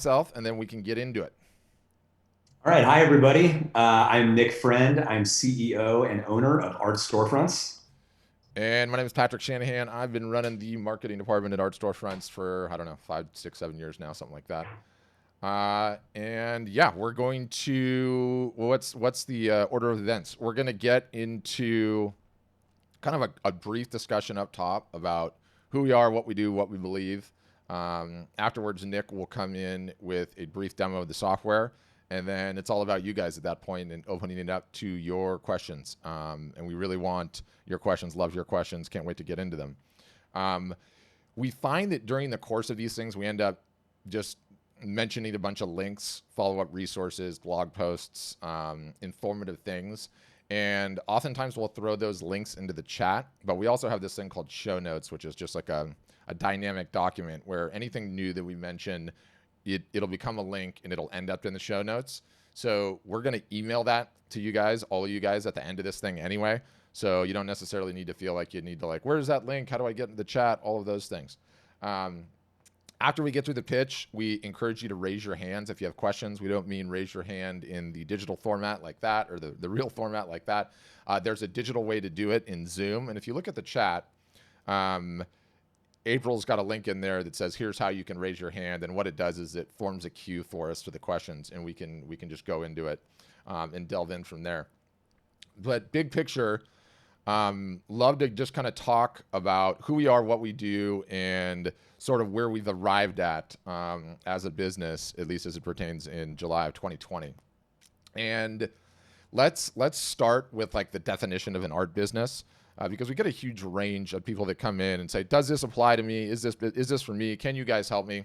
Myself, and then we can get into it. All right. Hi, everybody. I'm Nick Friend. I'm CEO and owner of Art Storefronts. And my name is Patrick Shanahan. I've been running the marketing department at Art Storefronts for, I don't know, 5, 6, 7 years now, something like that. And yeah, we're going to, what's the order of events? We're going to get into kind of a brief discussion up top about who we are, what we do, what we believe. Afterwards, Nick will come in with a brief demo of the software, and then it's all about you guys at that point and opening it up to your questions. And we really want your questions, love your questions, can't wait to get into them. We find that during the course of these things, we end up just mentioning a bunch of links, follow-up resources, blog posts, informative things. And oftentimes we'll throw those links into the chat, but we also have this thing called show notes, which is just like a dynamic document where anything new that we mention, it'll become a link and it'll end up in the show notes. So we're going to email that to you guys, all of you guys at the end of this thing anyway. So you don't necessarily need to feel like you need to where's that link? How do I get in the chat? All of those things. After we get through the pitch, we encourage you to raise your hands if you have questions. We don't mean raise your hand in the digital format like that or the real format like that. There's a digital way to do it in Zoom. And if you look at the chat, April's got a link in there that says, here's how you can raise your hand. And what it does is it forms a queue for us for the questions, and we can just go into it and delve in from there. But big picture, love to just kind of talk about who we are, what we do, and sort of where we've arrived at as a business, at least as it pertains in July of 2020. And let's start with like the definition of an art business. Because we get a huge range of people that come in and say, does this apply to me? Is this for me? Can you guys help me?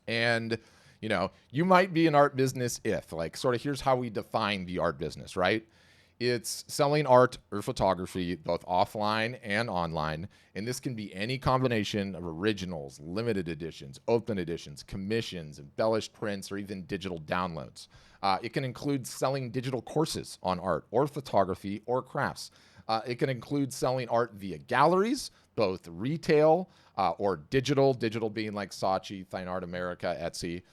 And, you might be an art business if, sort of here's how we define the art business, right? It's selling art or photography, both offline and online. And this can be any combination of originals, limited editions, open editions, commissions, embellished prints, or even digital downloads. It can include selling digital courses on art or photography or crafts. It can include selling art via galleries, both retail or digital being like Saatchi, Fine Art America, Etsy.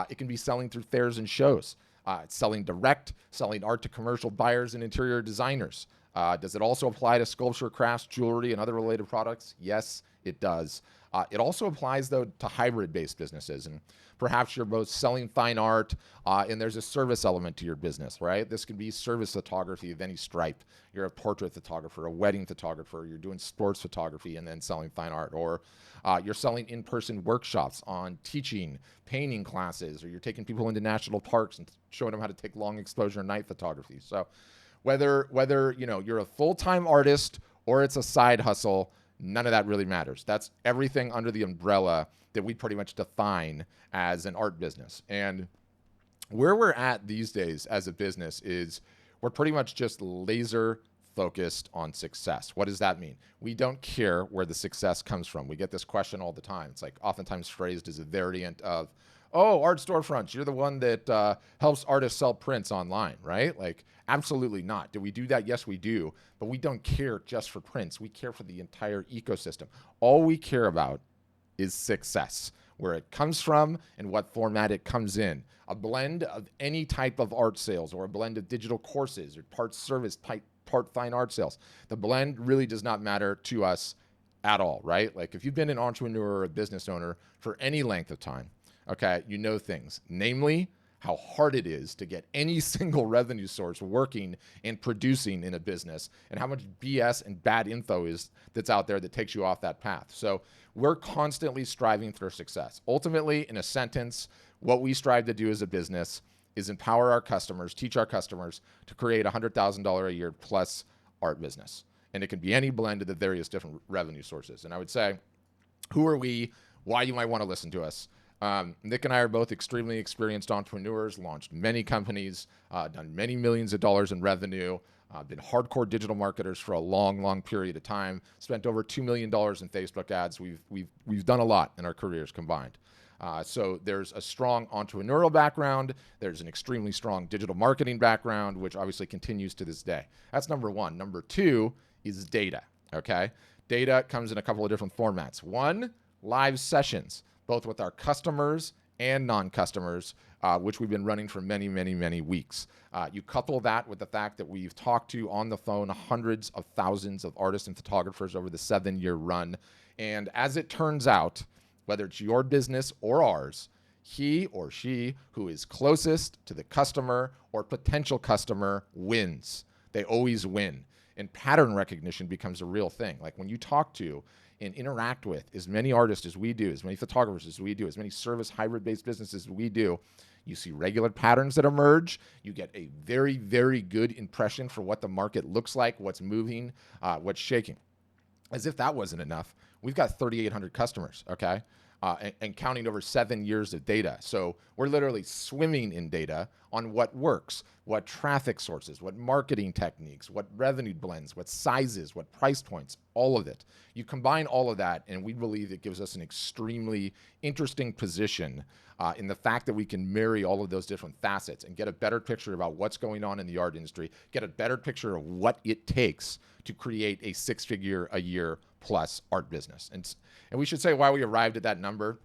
It can be selling through fairs and shows. It's selling direct, selling art to commercial buyers and interior designers. Does it also apply to sculpture, crafts, jewelry, and other related products? Yes, it does. It also applies, though, to hybrid-based businesses. And perhaps you're both selling fine art and there's a service element to your business, right? This can be service photography of any stripe. You're a portrait photographer, a wedding photographer, you're doing sports photography and then selling fine art. Or you're selling in-person workshops on teaching, painting classes, or you're taking people into national parks and showing them how to take long exposure night photography. So whether you're a full-time artist or it's a side hustle, none of that really matters. That's everything under the umbrella that we pretty much define as an art business. And where we're at these days as a business is we're pretty much just laser focused on success. What does that mean? We don't care where the success comes from. We get this question all the time. It's like oftentimes phrased as a variant of, oh, Art Storefronts, you're the one that helps artists sell prints online, right? Absolutely not. Do we do that? Yes, we do. But we don't care just for prints. We care for the entire ecosystem. All we care about is success, where it comes from and what format it comes in. A blend of any type of art sales or a blend of digital courses or part service, part fine art sales. The blend really does not matter to us at all, right? If you've been an entrepreneur or a business owner for any length of time, okay, you know things, namely how hard it is to get any single revenue source working and producing in a business and how much BS and bad info is that's out there that takes you off that path. So we're constantly striving for success. Ultimately, in a sentence, what we strive to do as a business is empower our customers, teach our customers to create $100,000 a year plus art business. And it can be any blend of the various different revenue sources. And I would say, who are we? Why you might want to listen to us? Nick and I are both extremely experienced entrepreneurs, launched many companies, done many millions of dollars in revenue, been hardcore digital marketers for a long, long period of time, spent over $2 million in Facebook ads. We've done a lot in our careers combined. So there's a strong entrepreneurial background. There's an extremely strong digital marketing background, which obviously continues to this day. That's number one. Number two is data, okay? Data comes in a couple of different formats. One, live sessions, both with our customers and non-customers, which we've been running for many, many, many weeks. You couple that with the fact that we've talked to on the phone hundreds of thousands of artists and photographers over the 7-year run. And as it turns out, whether it's your business or ours, he or she who is closest to the customer or potential customer wins. They always win. And pattern recognition becomes a real thing. Like when you talk to and interact with as many artists as we do, as many photographers as we do, as many service hybrid-based businesses as we do, you see regular patterns that emerge. You get a very, very good impression for what the market looks like, what's moving, what's shaking. As if that wasn't enough, we've got 3,800 customers, okay? And counting over 7 years of data. So we're literally swimming in data on what works, what traffic sources, what marketing techniques, what revenue blends, what sizes, what price points, all of it. You combine all of that, and we believe it gives us an extremely interesting position in the fact that we can marry all of those different facets and get a better picture about what's going on in the art industry, get a better picture of what it takes to create a 6-figure a year plus art business. And we should say why we arrived at that number.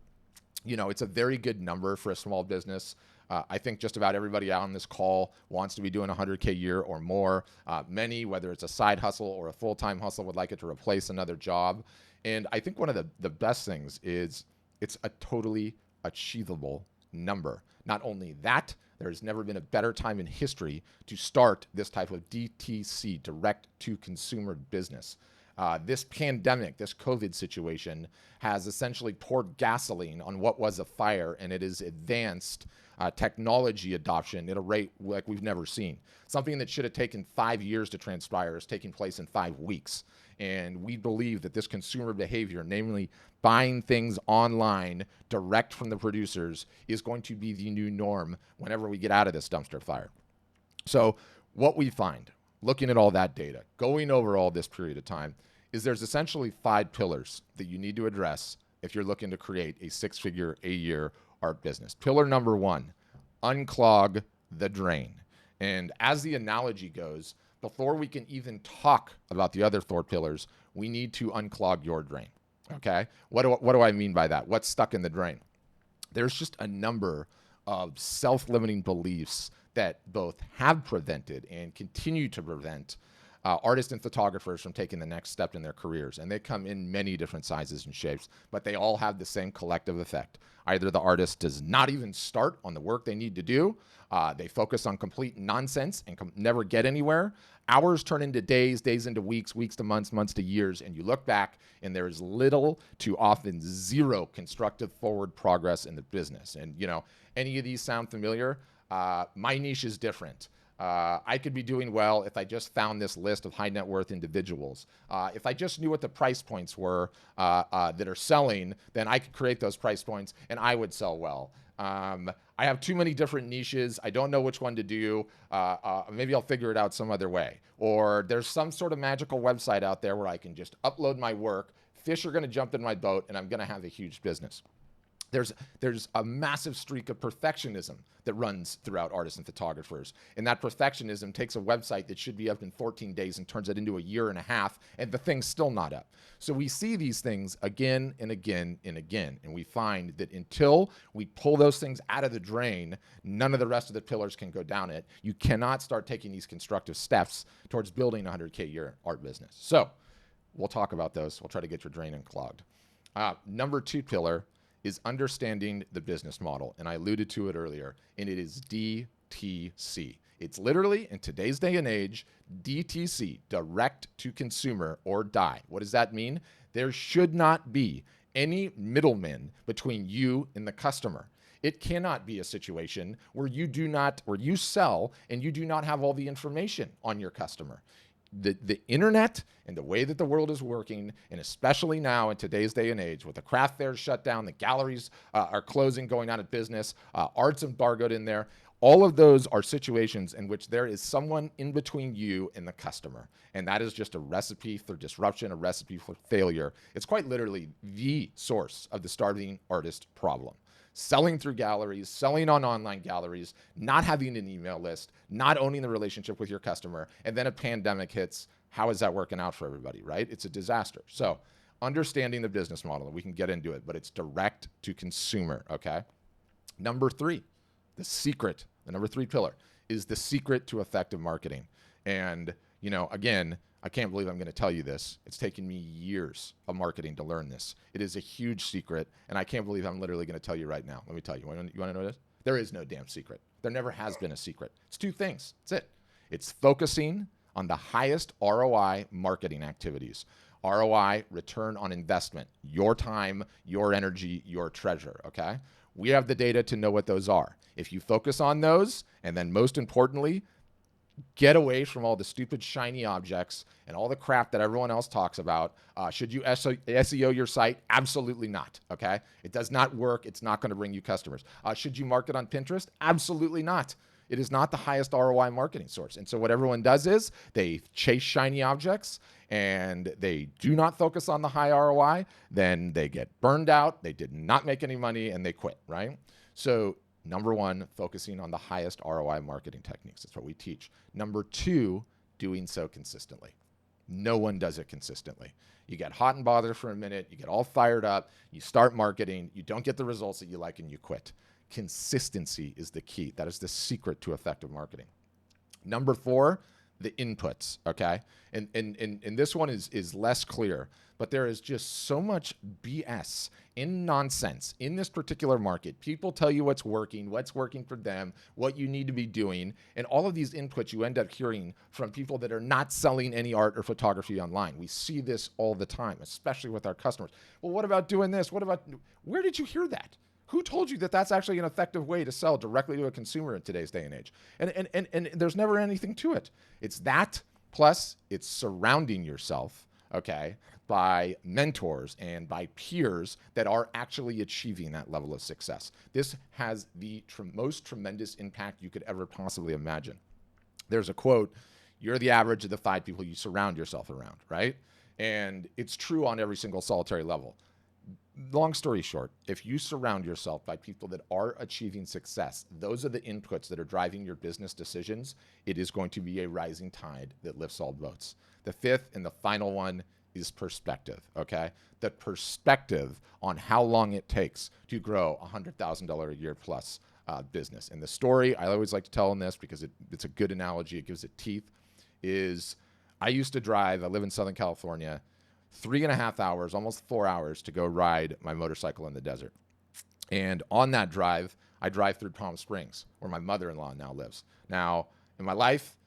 You know, it's a very good number for a small business. I think just about everybody out on this call wants to be doing 100K a year or more. Many, whether it's a side hustle or a full-time hustle, would like it to replace another job. And I think one of the best things is it's a totally achievable number. Not only that, there's never been a better time in history to start this type of DTC, direct to consumer business. This pandemic, this COVID situation has essentially poured gasoline on what was a fire, and it has advanced technology adoption at a rate like we've never seen. Something that should have taken 5 years to transpire is taking place in 5 weeks. And we believe that this consumer behavior, namely buying things online direct from the producers, is going to be the new norm whenever we get out of this dumpster fire. So what we find, looking at all that data, going over all this period of time, is there's essentially 5 pillars that you need to address if you're looking to create a 6-figure a year art business. Pillar number 1, unclog the drain. And as the analogy goes, before we can even talk about the other 4 pillars, we need to unclog your drain. Okay? What do I mean by that? What's stuck in the drain? There's just a number of self-limiting beliefs that both have prevented and continue to prevent artists and photographers from taking the next step in their careers. And they come in many different sizes and shapes, but they all have the same collective effect. Either the artist does not even start on the work they need to do, they focus on complete nonsense and never get anywhere. Hours turn into days, days into weeks, weeks to months, months to years, and you look back and there is little to often zero constructive forward progress in the business. And, you know, any of these sound familiar? My niche is different. I could be doing well if I just found this list of high net worth individuals. If I just knew what the price points were that are selling, then I could create those price points and I would sell well. I have too many different niches. I don't know which one to do. Maybe I'll figure it out some other way. Or there's some sort of magical website out there where I can just upload my work. Fish are going to jump in my boat and I'm going to have a huge business. There's a massive streak of perfectionism that runs throughout artists and photographers. And that perfectionism takes a website that should be up in 14 days and turns it into a year and a half, and the thing's still not up. So we see these things again and again and again. And we find that until we pull those things out of the drain, none of the rest of the pillars can go down it. You cannot start taking these constructive steps towards building a 100K a year art business. So we'll talk about those. We'll try to get your drain unclogged. Number 2 pillar is understanding the business model. And I alluded to it earlier, and it is DTC. It's literally, in today's day and age, DTC, direct to consumer, or DIE. What does that mean? There should not be any middlemen between you and the customer. It cannot be a situation where you sell and you do not have all the information on your customer. The internet and the way that the world is working, and especially now in today's day and age with the craft fairs shut down, the galleries are closing, going out of business, art's embargoed in there. All of those are situations in which there is someone in between you and the customer. And that is just a recipe for disruption, a recipe for failure. It's quite literally the source of the starving artist problem. Selling through galleries, selling on online galleries, not having an email list, not owning the relationship with your customer, and then a pandemic hits. How is that working out for everybody, right? It's a disaster. So understanding the business model, we can get into it, but it's direct to consumer, okay? Number three, the secret, the number three pillar is the secret to effective marketing. And, again, I can't believe I'm going to tell you this. It's taken me years of marketing to learn this. It is a huge secret, and I can't believe I'm literally going to tell you right now. Let me tell you. You want to know what it is? There is no damn secret. There never has been a secret. It's two things. That's it. It's focusing on the highest ROI marketing activities. ROI, return on investment, your time, your energy, your treasure, okay? We have the data to know what those are. If you focus on those, and then most importantly, get away from all the stupid shiny objects and all the crap that everyone else talks about. Should you SEO your site? Absolutely not, okay? It does not work. It's not going to bring you customers. Should you market on Pinterest? Absolutely not. It is not the highest ROI marketing source. And so what everyone does is they chase shiny objects and they do not focus on the high ROI. Then they get burned out. They did not make any money and they quit, right? So number one, focusing on the highest ROI marketing techniques. That's what we teach. Number two, doing so consistently. No one does it consistently. You get hot and bothered for a minute. You get all fired up. You start marketing. You don't get the results that you like and you quit. Consistency is the key. That is the secret to effective marketing. Number four, the inputs, okay? And this one is less clear, but there is just so much BS in nonsense in this particular market. People tell you what's working for them, what you need to be doing, and all of these inputs you end up hearing from people that are not selling any art or photography online. We see this all the time, especially with our customers. Well, what about doing this? Where did you hear that? Who told you that that's actually an effective way to sell directly to a consumer in today's day and age? And there's never anything to it. It's that, plus it's surrounding yourself, okay, by mentors and by peers that are actually achieving that level of success. This has the most tremendous impact you could ever possibly imagine. There's a quote, you're the average of the 5 people you surround yourself around, right? And it's true on every single solitary level. Long story short, if you surround yourself by people that are achieving success, those are the inputs that are driving your business decisions. It is going to be a rising tide that lifts all boats. The fifth and the final one is perspective, okay? The perspective on how long it takes to grow a $100,000 a year plus business. And the story I always like to tell in this because it's a good analogy, it gives it teeth, is I used to drive, I live in Southern California, 3.5 hours, almost 4 hours to go ride my motorcycle in the desert. And on that drive, I drive through Palm Springs, where my mother-in-law now lives. Now, in my life,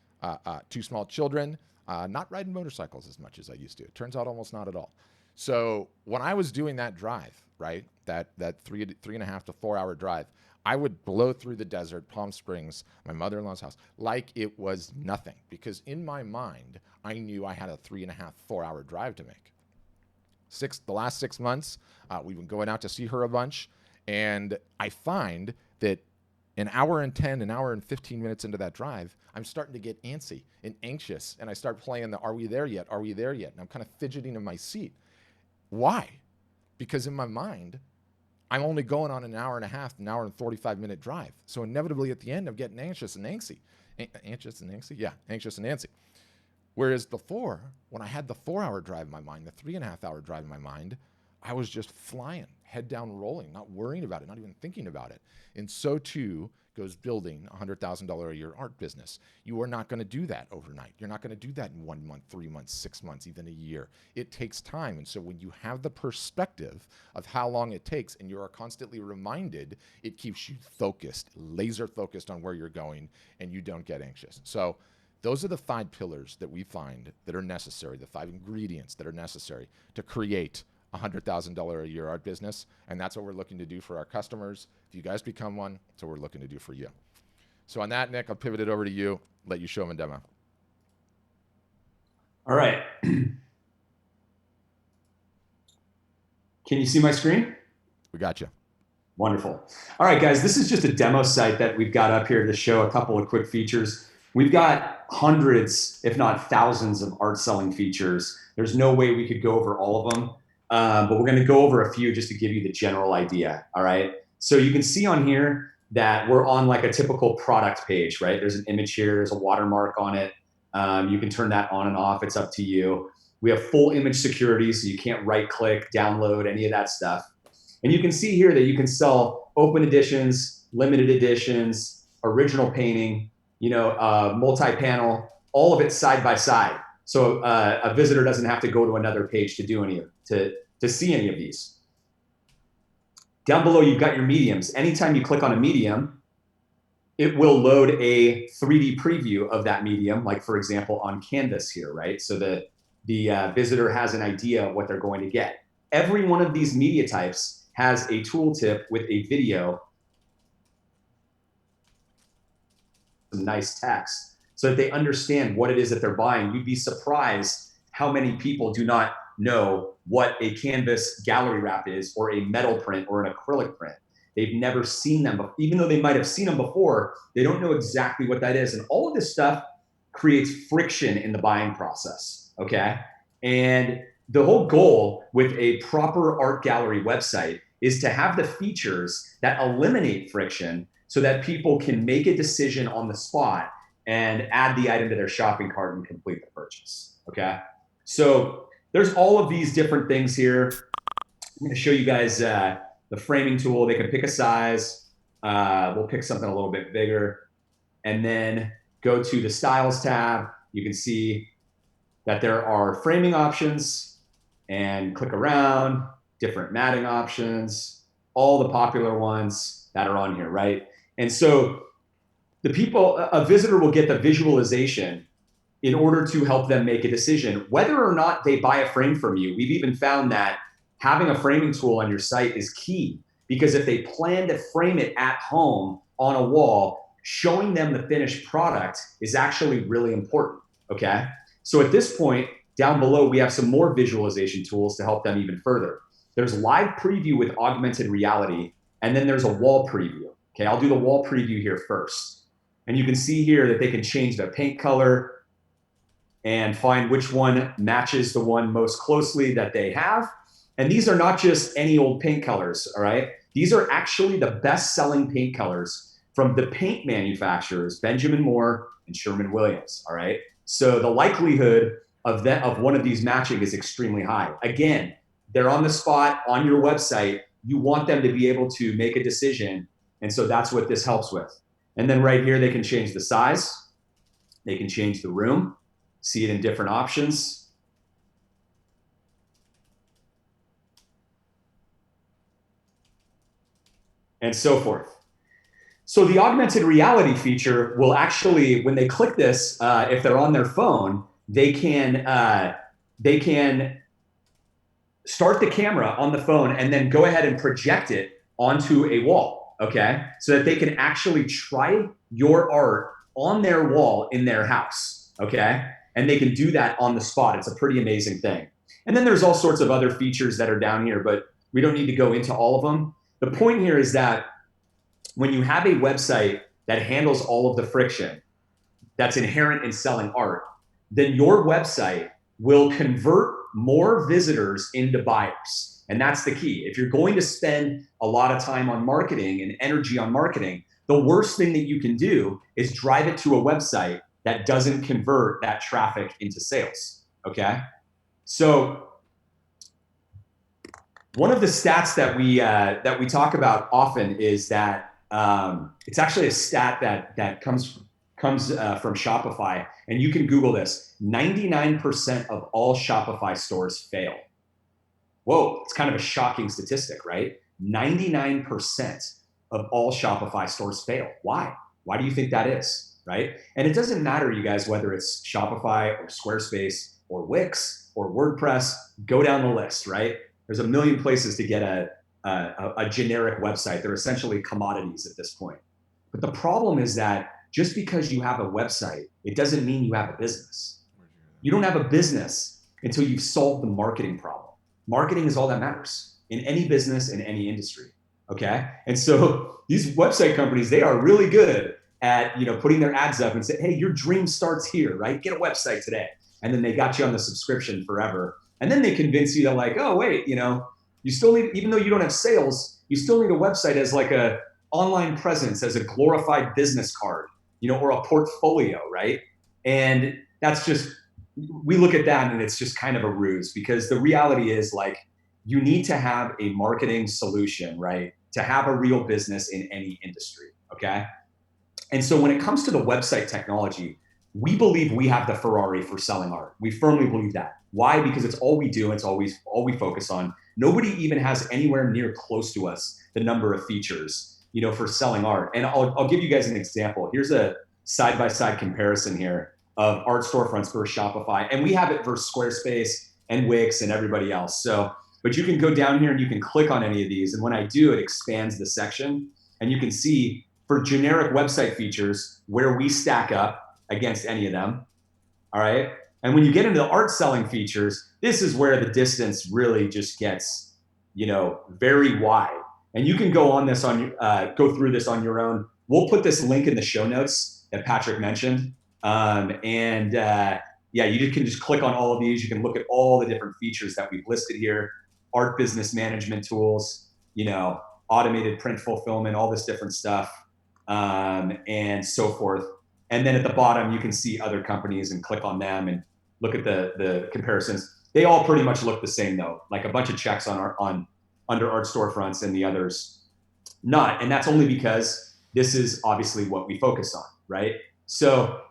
2 small children, not riding motorcycles as much as I used to. It turns out almost not at all. So when I was doing that drive, right, that 3.5 to 4 hour drive, I would blow through the desert, Palm Springs, my mother-in-law's house, like it was nothing. Because in my mind, I knew I had a 3.5, 4 hour drive to make. The last 6 months, we've been going out to see her a bunch, and I find that an hour and 10, an hour and 15 minutes into that drive, I'm starting to get antsy and anxious, and I start playing the "Are we there yet? Are we there yet?" And I'm kind of fidgeting in my seat. Why? Because in my mind, I'm only going on an hour and a half, an hour and 45-minute drive. So inevitably at the end, I'm getting anxious and angsty. Anxious and angsty? Yeah, anxious and antsy. Whereas before, when I had the 4 hour drive in my mind, the 3.5 hour drive in my mind, I was just flying, head down rolling, not worrying about it, not even thinking about it. And so too goes building a $100,000 a year art business. You are not going to do that overnight. You're not going to do that in 1 month, 3 months, 6 months, even a year. It takes time. And so when you have the perspective of how long it takes and you are constantly reminded, it keeps you focused, laser focused on where you're going, and you don't get anxious. So those are the 5 pillars that we find that are necessary, the 5 ingredients that are necessary to create a $100,000 a year art business. And that's what we're looking to do for our customers. If you guys become one, that's what we're looking to do for you. So on that, Nick, I'll pivot it over to you, let you show them a demo. All right. Can you see my screen? We got you. Wonderful. All right, guys, this is just a demo site that we've got up here to show a couple of quick features. We've got hundreds, if not thousands, of art selling features. There's no way we could go over all of them, but we're going to go over a few just to give you the general idea. All right. So you can see on here that we're on like a typical product page, right? There's an image here. There's a watermark on it. You can turn that on and off. It's up to you. We have full image security, so you can't right-click, download, any of that stuff. And you can see here that you can sell open editions, limited editions, original painting, multi-panel, all of it side by side. So a visitor doesn't have to go to another page to do to see any of these. Down below, you've got your mediums. Anytime you click on a medium, it will load a 3D preview of that medium, like for example on Canvas here, right? So the visitor has an idea of what they're going to get. Every one of these media types has a tooltip with a video, some nice text, so that they understand what it is that they're buying. You'd be surprised how many people do not know what a canvas gallery wrap is, or a metal print, or an acrylic print. They've never seen them, even though they might have seen them before, they don't know exactly what that is. And all of this stuff creates friction in the buying process, okay? And the whole goal with a proper art gallery website is to have the features that eliminate friction so that people can make a decision on the spot and add the item to their shopping cart and complete the purchase, okay? So there's all of these different things here. I'm gonna show you guys the framing tool. They can pick a size. We'll pick something a little bit bigger, and then go to the styles tab. You can see that there are framing options, and click around, different matting options, all the popular ones that are on here, right? And so a visitor will get the visualization in order to help them make a decision, whether or not they buy a frame from you. We've even found that having a framing tool on your site is key, because if they plan to frame it at home on a wall, showing them the finished product is actually really important, okay? So at this point, down below, we have some more visualization tools to help them even further. There's live preview with augmented reality, and then there's a wall preview. Okay, I'll do the wall preview here first. And you can see here that they can change the paint color and find which one matches the one most closely that they have. And these are not just any old paint colors, all right? These are actually the best-selling paint colors from the paint manufacturers, Benjamin Moore and Sherwin-Williams, all right? So the likelihood of one of these matching is extremely high. Again, they're on the spot on your website. You want them to be able to make a decision, and so that's what this helps with. And then right here, they can change the size. They can change the room, see it in different options. And so forth. So the augmented reality feature will actually, when they click this, if they're on their phone, they can start the camera on the phone and then go ahead and project it onto a wall, okay? So that they can actually try your art on their wall in their house, okay? And they can do that on the spot. It's a pretty amazing thing. And then there's all sorts of other features that are down here, but we don't need to go into all of them. The point here is that when you have a website that handles all of the friction that's inherent in selling art, then your website will convert more visitors into buyers. And that's the key. If you're going to spend a lot of time on marketing and energy on marketing, the worst thing that you can do is drive it to a website that doesn't convert that traffic into sales, okay? So one of the stats that we talk about often is that it's actually a stat that comes from Shopify, and you can Google this. 99% of all Shopify stores fail. Whoa, it's kind of a shocking statistic, right? 99% of all Shopify stores fail. Why? Why do you think that is, right? And it doesn't matter, you guys, whether it's Shopify or Squarespace or Wix or WordPress, go down the list, right? There's a million places to get a generic website. They're essentially commodities at this point. But the problem is that just because you have a website, it doesn't mean you have a business. You don't have a business until you've solved the marketing problem. Marketing is all that matters in any business, in any industry, okay? And so these website companies, they are really good at putting their ads up and say, hey, your dream starts here, right? Get a website today. And then they got you on the subscription forever. And then they convince you that like, oh, wait, you still need, even though you don't have sales, you still need a website as like a online presence, as a glorified business card, or a portfolio, right? And that's just, we look at that and it's just kind of a ruse, because the reality is like, you need to have a marketing solution, right? to have a real business in any industry, okay? And so when it comes to the website technology, we believe we have the Ferrari for selling art. We firmly believe that. Why? Because it's all we do, and it's always all we focus on. Nobody even has anywhere near close to us the number of features, for selling art. And I'll give you guys an example. Here's a side-by-side comparison here of art storefronts versus Shopify. And we have it versus Squarespace and Wix and everybody else. So, but you can go down here and you can click on any of these. And when I do, it expands the section. And you can see for generic website features where we stack up against any of them. All right. And when you get into the art selling features, this is where the distance really just gets, very wide. And you can go through this on your own. We'll put this link in the show notes that Patrick mentioned. You can just click on all of these. You can look at all the different features that we've listed here: art business management tools, automated print fulfillment, all this different stuff, and so forth. And then at the bottom, you can see other companies and click on them and look at the comparisons. They all pretty much look the same though, like a bunch of checks under art storefronts and the others not. And that's only because this is obviously what we focus on, right? So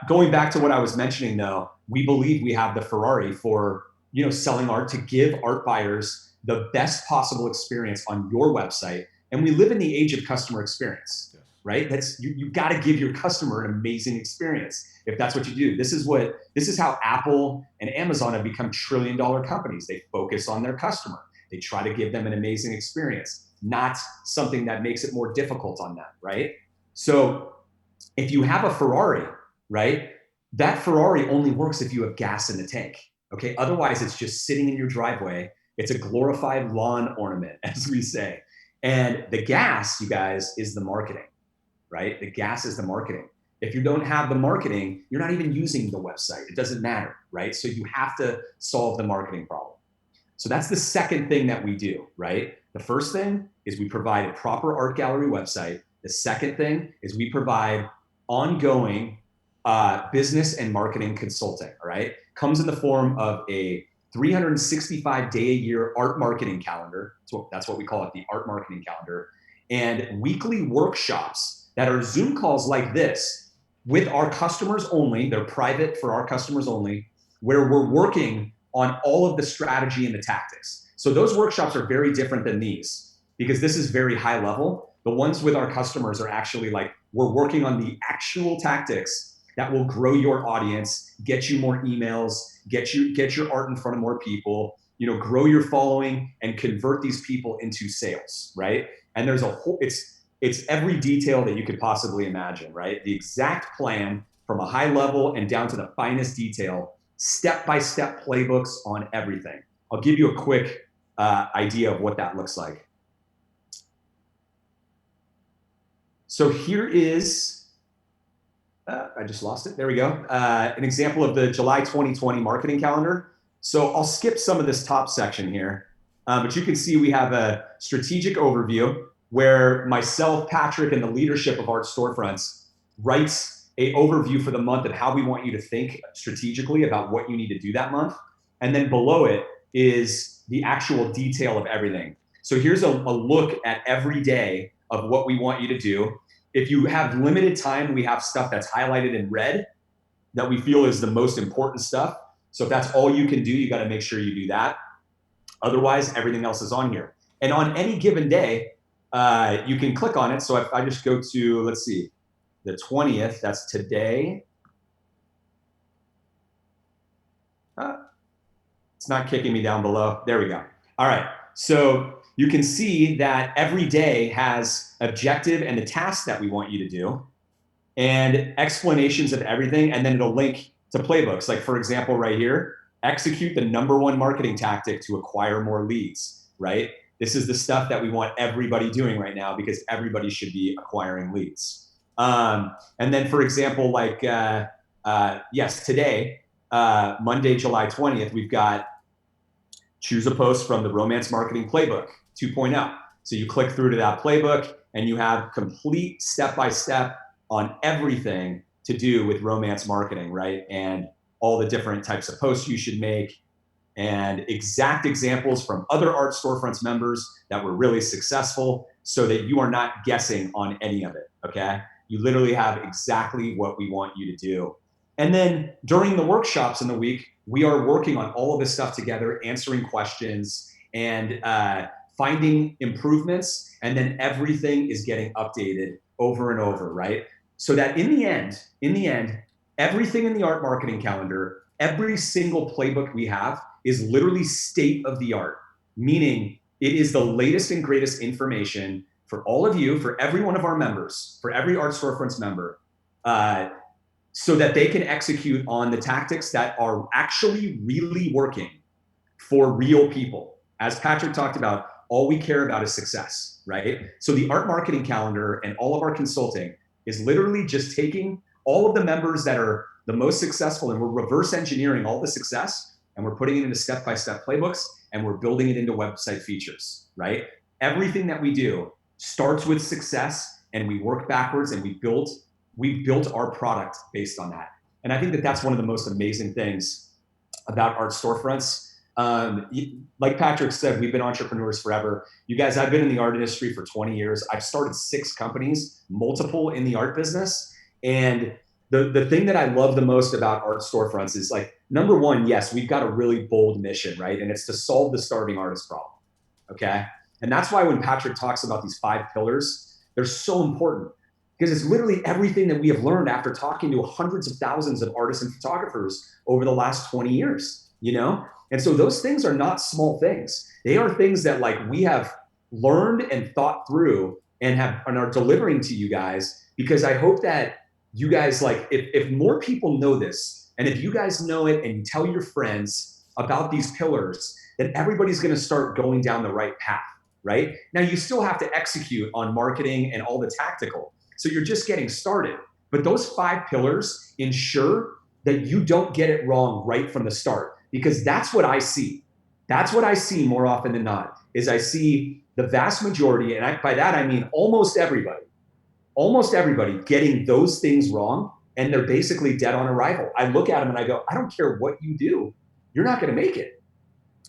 going back to what I was mentioning though, we believe we have the Ferrari for, selling art, to give art buyers the best possible experience on your website. And we live in the age of customer experience. Yes. Right? That's you got to give your customer an amazing experience if that's what you do. This is how Apple and Amazon have become trillion-dollar companies. They focus on their customer. They try to give them an amazing experience, not something that makes it more difficult on them, right? So if you have a Ferrari, right, that Ferrari only works if you have gas in the tank, okay? Otherwise, it's just sitting in your driveway. It's a glorified lawn ornament, as we say. And the gas, you guys, is the marketing, right? The gas is the marketing. If you don't have the marketing, you're not even using the website. It doesn't matter, right? So you have to solve the marketing problem. So that's the second thing that we do, right? The first thing is we provide a proper art gallery website. The second thing is we provide ongoing business and marketing consulting, all right? Comes in the form of a 365-day-a-year art marketing calendar. That's what we call it, the art marketing calendar. And weekly workshops that are Zoom calls like this with our customers only. They're private for our customers only, where we're working on all of the strategy and the tactics. So those workshops are very different than these because this is very high level. The ones with our customers are actually like, we're working on the actual tactics that will grow your audience, get you more emails, get your art in front of more people, grow your following and convert these people into sales, right? And there's a whole, it's every detail that you could possibly imagine, right? The exact plan from a high level and down to the finest detail, step-by-step playbooks on everything. I'll give you a quick idea of what that looks like. So here is, I just lost it. There we go. An example of the July 2020 marketing calendar. So I'll skip some of this top section here, but you can see we have a strategic overview where myself, Patrick, and the leadership of Art Storefronts writes an overview for the month of how we want you to think strategically about what you need to do that month. And then below it is the actual detail of everything. So here's a look at every day of what we want you to do. If you have limited time, we have stuff that's highlighted in red that we feel is the most important stuff. So if that's all you can do, you got to make sure you do that. Otherwise, everything else is on here. And on any given day, you can click on it. So if I just go to, let's see, the 20th, that's today. It's not kicking me down below. There we go. All right. So you can see that every day has objective and the tasks that we want you to do and explanations of everything. And then it'll link to playbooks. Like for example, right here, execute the #1 marketing tactic to acquire more leads, right? This is the stuff that we want everybody doing right now because everybody should be acquiring leads. And then for example, like, yes, today, Monday, July 20th, we've got choose a post from the Romance Marketing Playbook 2.0. So you click through to that playbook and you have complete step-by-step on everything to do with romance marketing, right? And all the different types of posts you should make, and exact examples from other Art Storefronts members that were really successful so that you are not guessing on any of it, okay? You literally have exactly what we want you to do. And then during the workshops in the week, we are working on all of this stuff together, answering questions and finding improvements, and then everything is getting updated over and over, right? So that in the end, everything in the art marketing calendar, every single playbook we have is literally state of the art, meaning it is the latest and greatest information for all of you, for every one of our members, for every Art Storefronts member, so that they can execute on the tactics that are actually really working for real people. As Patrick talked about, all we care about is success, right? So the art marketing calendar and all of our consulting is literally just taking all of the members that are the most successful, and we're reverse engineering all the success, and we're putting it into step-by-step playbooks, and we're building it into website features, right? Everything that we do starts with success, and we work backwards, and we built our product based on that. And I think that that's one of the most amazing things about Art Storefronts. Like Patrick said, we've been entrepreneurs forever. You guys, I've been in the art industry for 20 years. I've started 6 companies, multiple in the art business. And the thing that I love the most about Art Storefronts is, like, number one, yes, we've got a really bold mission, right? And it's to solve the starving artist problem, okay? And that's why when Patrick talks about these 5 pillars, they're so important, because it's literally everything that we have learned after talking to hundreds of thousands of artists and photographers over the last 20 years, you know? And so those things are not small things. They are things that, like, we have learned and thought through and are delivering to you guys, because I hope that you guys, like, if more people know this, and if you guys know it and you tell your friends about these pillars, then everybody's going to start going down the right path, right? Now, you still have to execute on marketing and all the tactical. So you're just getting started. But those 5 pillars ensure that you don't get it wrong right from the start, because that's what I see. That's what I see more often than not, is I see the vast majority, and by that I mean almost everybody getting those things wrong, and they're basically dead on arrival. I look at them and I go, I don't care what you do, you're not going to make it.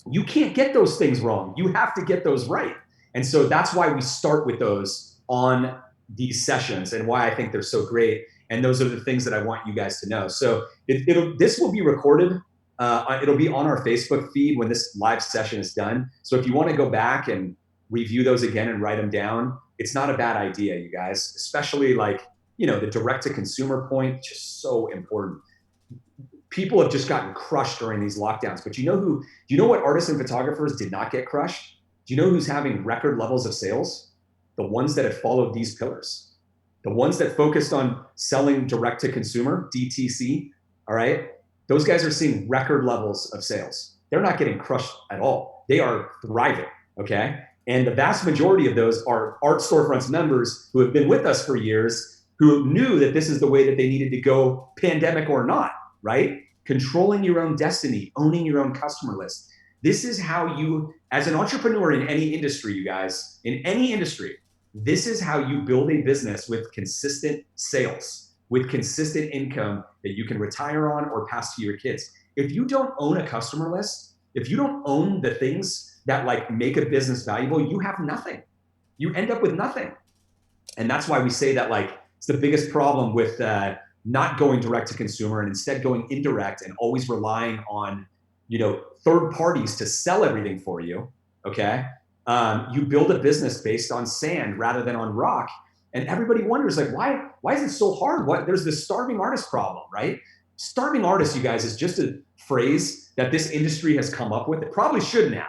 You can't get those things wrong. You have to get those right. And so that's why we start with those on these sessions, and why I think they're so great. And those are the things that I want you guys to know. So this will be recorded. It'll be on our Facebook feed when this live session is done. So if you want to go back and review those again and write them down, it's not a bad idea, you guys, especially, like, you know, the direct to consumer point, just so important. People have just gotten crushed during these lockdowns, but do you know what artists and photographers did not get crushed? Do you know who's having record levels of sales? The ones that have followed these pillars, the ones that focused on selling direct to consumer, DTC, all right? Those guys are seeing record levels of sales. They're not getting crushed at all. They are thriving, okay? And the vast majority of those are Art Storefronts members who have been with us for years, who knew that this is the way that they needed to go, pandemic or not, right? Controlling your own destiny, owning your own customer list. This is how you, as an entrepreneur in any industry, you guys, in any industry, this is how you build a business with consistent sales, with consistent income that you can retire on or pass to your kids. If you don't own a customer list, if you don't own the things that, like, make a business valuable, you have nothing. You end up with nothing. And that's why we say that, like, it's the biggest problem with not going direct to consumer and instead going indirect and always relying on, you know, third parties to sell everything for you, okay? You build a business based on sand rather than on rock. And everybody wonders, like, why is it so hard? There's this starving artist problem, right? Starving artist, you guys, is just a phrase that this industry has come up with. It probably shouldn't have.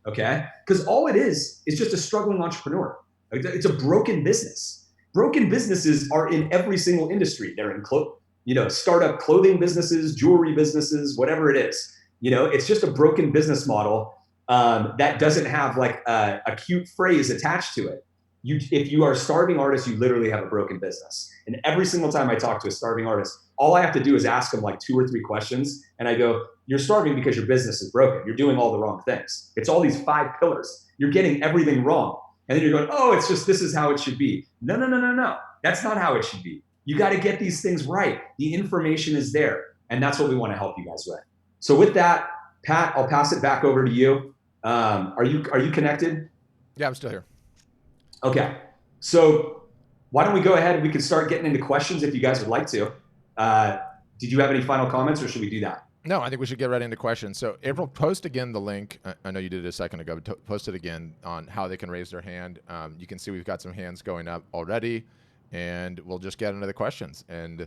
Okay? Because all it is just a struggling entrepreneur. It's a broken business. Broken businesses are in every single industry. They're in startup clothing businesses, jewelry businesses, whatever it is. You know, it's just a broken business model that doesn't have, like, a cute phrase attached to it. If you are a starving artist, you literally have a broken business. And every single time I talk to a starving artist, all I have to do is ask them, like, 2 or 3 questions. And I go, you're starving because your business is broken. You're doing all the wrong things. It's all these 5 pillars. You're getting everything wrong. And then you're going, oh, it's just, this is how it should be. No. That's not how it should be. You got to get these things right. The information is there. And that's what we want to help you guys with. So with that, Pat, I'll pass it back over to you. Are you connected? Yeah, I'm still here. Okay. So why don't we go ahead and we can start getting into questions if you guys would like to. Did you have any final comments, or should we do that? No, I think we should get right into questions. So April, post again the link. I know you did it a second ago, but post it again on how they can raise their hand. You can see we've got some hands going up already, and we'll just get into the questions. And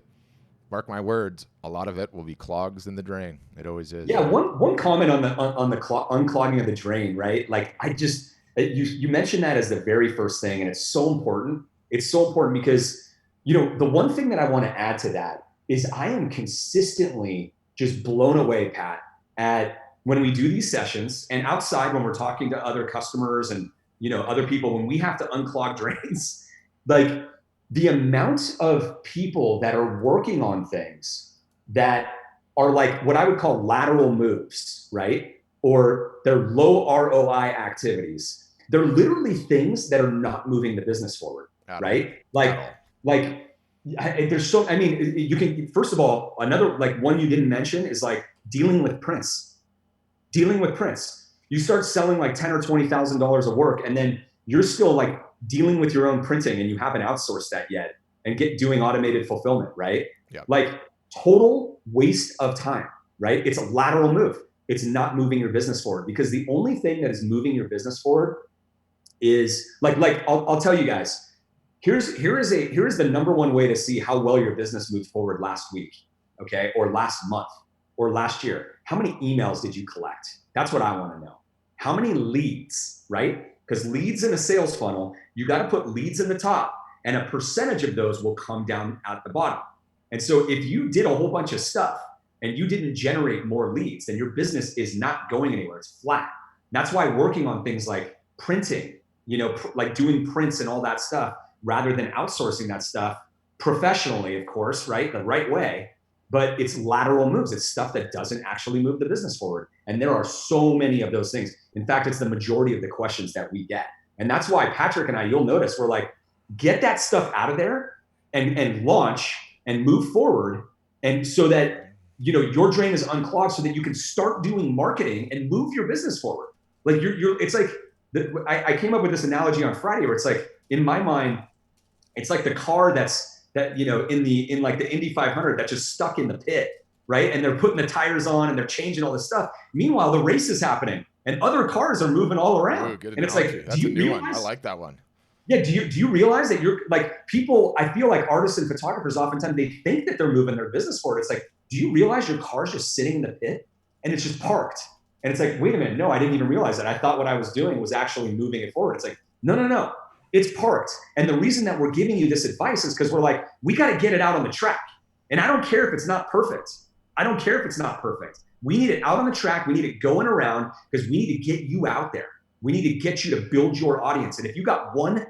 mark my words, a lot of it will be clogs in the drain. It always is. Yeah, one comment on the unclogging of the drain, right? Like you mentioned that as the very first thing, and it's so important. It's so important because the one thing that I want to add to that is I am consistently just blown away, Pat, at when we do these sessions and outside when we're talking to other customers and other people when we have to unclog drains, like the amount of people that are working on things that are like what I would call lateral moves, right? Or they're low ROI activities. They're literally things that are not moving the business forward, right? Like there's so, I mean, you can, first of all, another like one you didn't mention is like dealing with prints. You start selling like $10,000 or $20,000 of work, and then you're still like dealing with your own printing, and you haven't outsourced that yet, and doing automated fulfillment, right? Yep. Like total waste of time, right? It's a lateral move. It's not moving your business forward, because the only thing that is moving your business forward is like I'll tell you guys. Here is the number one way to see how well your business moved forward last week, okay, or last month, or last year. How many emails did you collect? That's what I want to know. How many leads, right? Because leads in a sales funnel, you got to put leads in the top, and a percentage of those will come down at the bottom. And so if you did a whole bunch of stuff and you didn't generate more leads, then your business is not going anywhere. It's flat. That's why working on things like printing, like doing prints and all that stuff, rather than outsourcing that stuff professionally, of course, right? The right way, but it's lateral moves. It's stuff that doesn't actually move the business forward. And there are so many of those things. In fact, it's the majority of the questions that we get. And that's why Patrick and I, you'll notice, we're like, get that stuff out of there and launch and move forward. And so that, your drain is unclogged so that you can start doing marketing and move your business forward. Like it's like, I came up with this analogy on Friday where it's like, in my mind, it's like the car in like the Indy 500 that's just stuck in the pit, right? And they're putting the tires on and they're changing all this stuff. Meanwhile, the race is happening and other cars are moving all around. Ooh, good and analogy. It's like, that's a new one. I like that one. Yeah. Do you realize that you're like people? I feel like artists and photographers oftentimes they think that they're moving their business forward. It's like, do you realize your car's just sitting in the pit and it's just parked? And it's like, wait a minute, no, I didn't even realize that. I thought what I was doing was actually moving it forward. It's like, no. It's parked. And the reason that we're giving you this advice is because we're like, we got to get it out on the track. And I don't care if it's not perfect. We need it out on the track. We need it going around because we need to get you out there. We need to get you to build your audience. And if you got one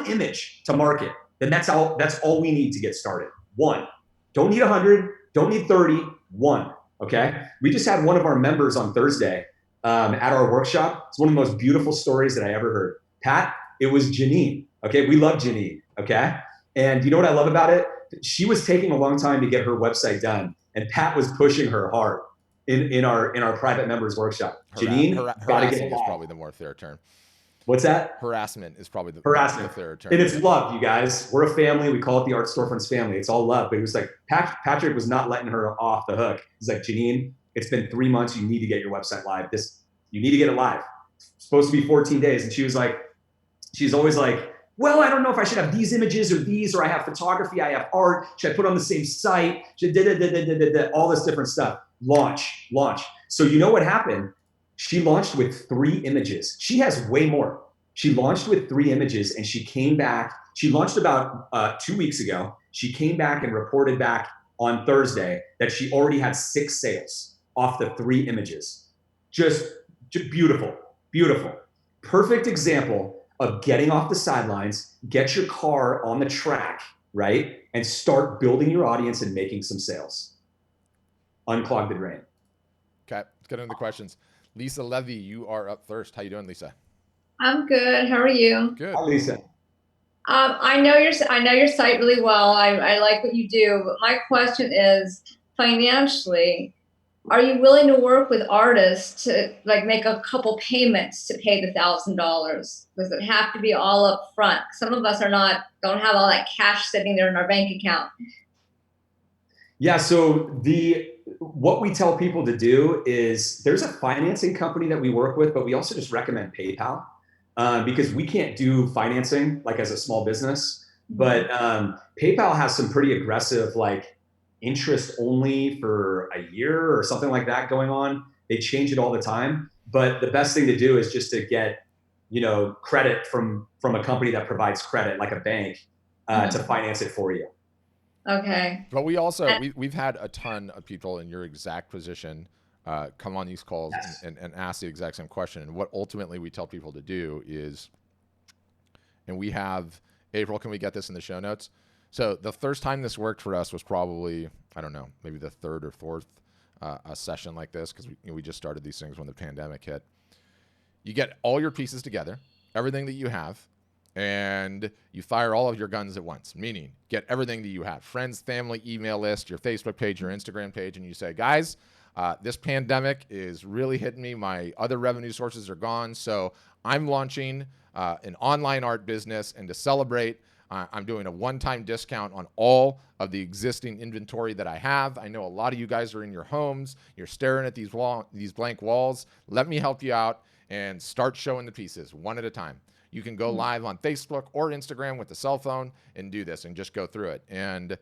image to market, then that's all we need to get started. One. Don't need 100. Don't need 30. One. Okay. We just had one of our members on Thursday at our workshop. It's one of the most beautiful stories that I ever heard. Pat, it was Janine. Okay. We love Janine. Okay. And you know what I love about it? She was taking a long time to get her website done, and Pat was pushing her hard in our private members workshop. Janine, harassing is probably the more fair term. What's that? Harassment is probably the fair term. And it's love, you guys. We're a family. We call it the Art Storefronts family. It's all love. But it was like Patrick was not letting her off the hook. He's like, Janine, it's been 3 months. You need to get your website live. You need to get it live. It's supposed to be 14 days. And she's always like, well, I don't know if I should have these images or these, or I have photography, I have art. Should I put on the same site? All this different stuff. Launch. So you know what happened? She launched with 3 images. She has way more. She launched with 3 images, and she came back. She launched about 2 weeks ago. She came back and reported back on Thursday that she already had 6 sales off the 3 images. Just beautiful. Perfect example of getting off the sidelines, get your car on the track, right? And start building your audience and making some sales. Unclog the drain. Okay, let's get into the questions. Lisa Levy, you are up first. How you doing, Lisa? I'm good. How are you? Good. Hi, Lisa. I know your site really well. I like what you do, but my question is financially, are you willing to work with artists to like make a couple payments to pay the $1,000? Does it have to be all up front? Some of us don't have all that cash sitting there in our bank account. Yeah, so what we tell people to do is there's a financing company that we work with, but we also just recommend PayPal because we can't do financing like as a small business. But PayPal has some pretty aggressive like interest only for a year or something like that going on. They change it all the time. But the best thing to do is just to get credit from a company that provides credit like a bank to finance it for you. Okay. But we also we've had a ton of people in your exact position come on these calls and ask the exact same question. And what ultimately we tell people to do is, and we have April, can we get this in the show notes? So the first time this worked for us was probably, I don't know, maybe the third or fourth a session like this, because we just started these things when the pandemic hit. You get all your pieces together, everything that you have, and you fire all of your guns at once, meaning get everything that you have, friends, family, email list, your Facebook page, your Instagram page, and you say, guys, this pandemic is really hitting me. My other revenue sources are gone, so I'm launching an online art business, and to celebrate, I'm doing a one-time discount on all of the existing inventory that I have. I know a lot of you guys are in your homes. You're staring at these blank walls. Let me help you out and start showing the pieces one at a time. You can go live on Facebook or Instagram with a cell phone and do this and just go through it. And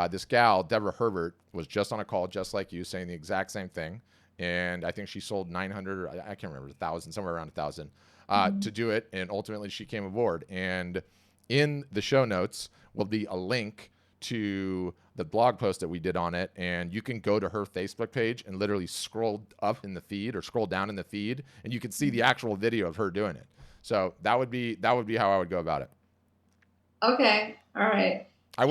this gal, Deborah Herbert, was just on a call just like you, saying the exact same thing. And I think she sold 900, or I can't remember, 1,000, somewhere around 1,000 to do it. And ultimately she came aboard. And in the show notes will be a link to the blog post that we did on it, and you can go to her Facebook page and literally scroll up in the feed or scroll down in the feed, and you can see the actual video of her doing it. So that would be how I would go about it. Okay. All right. I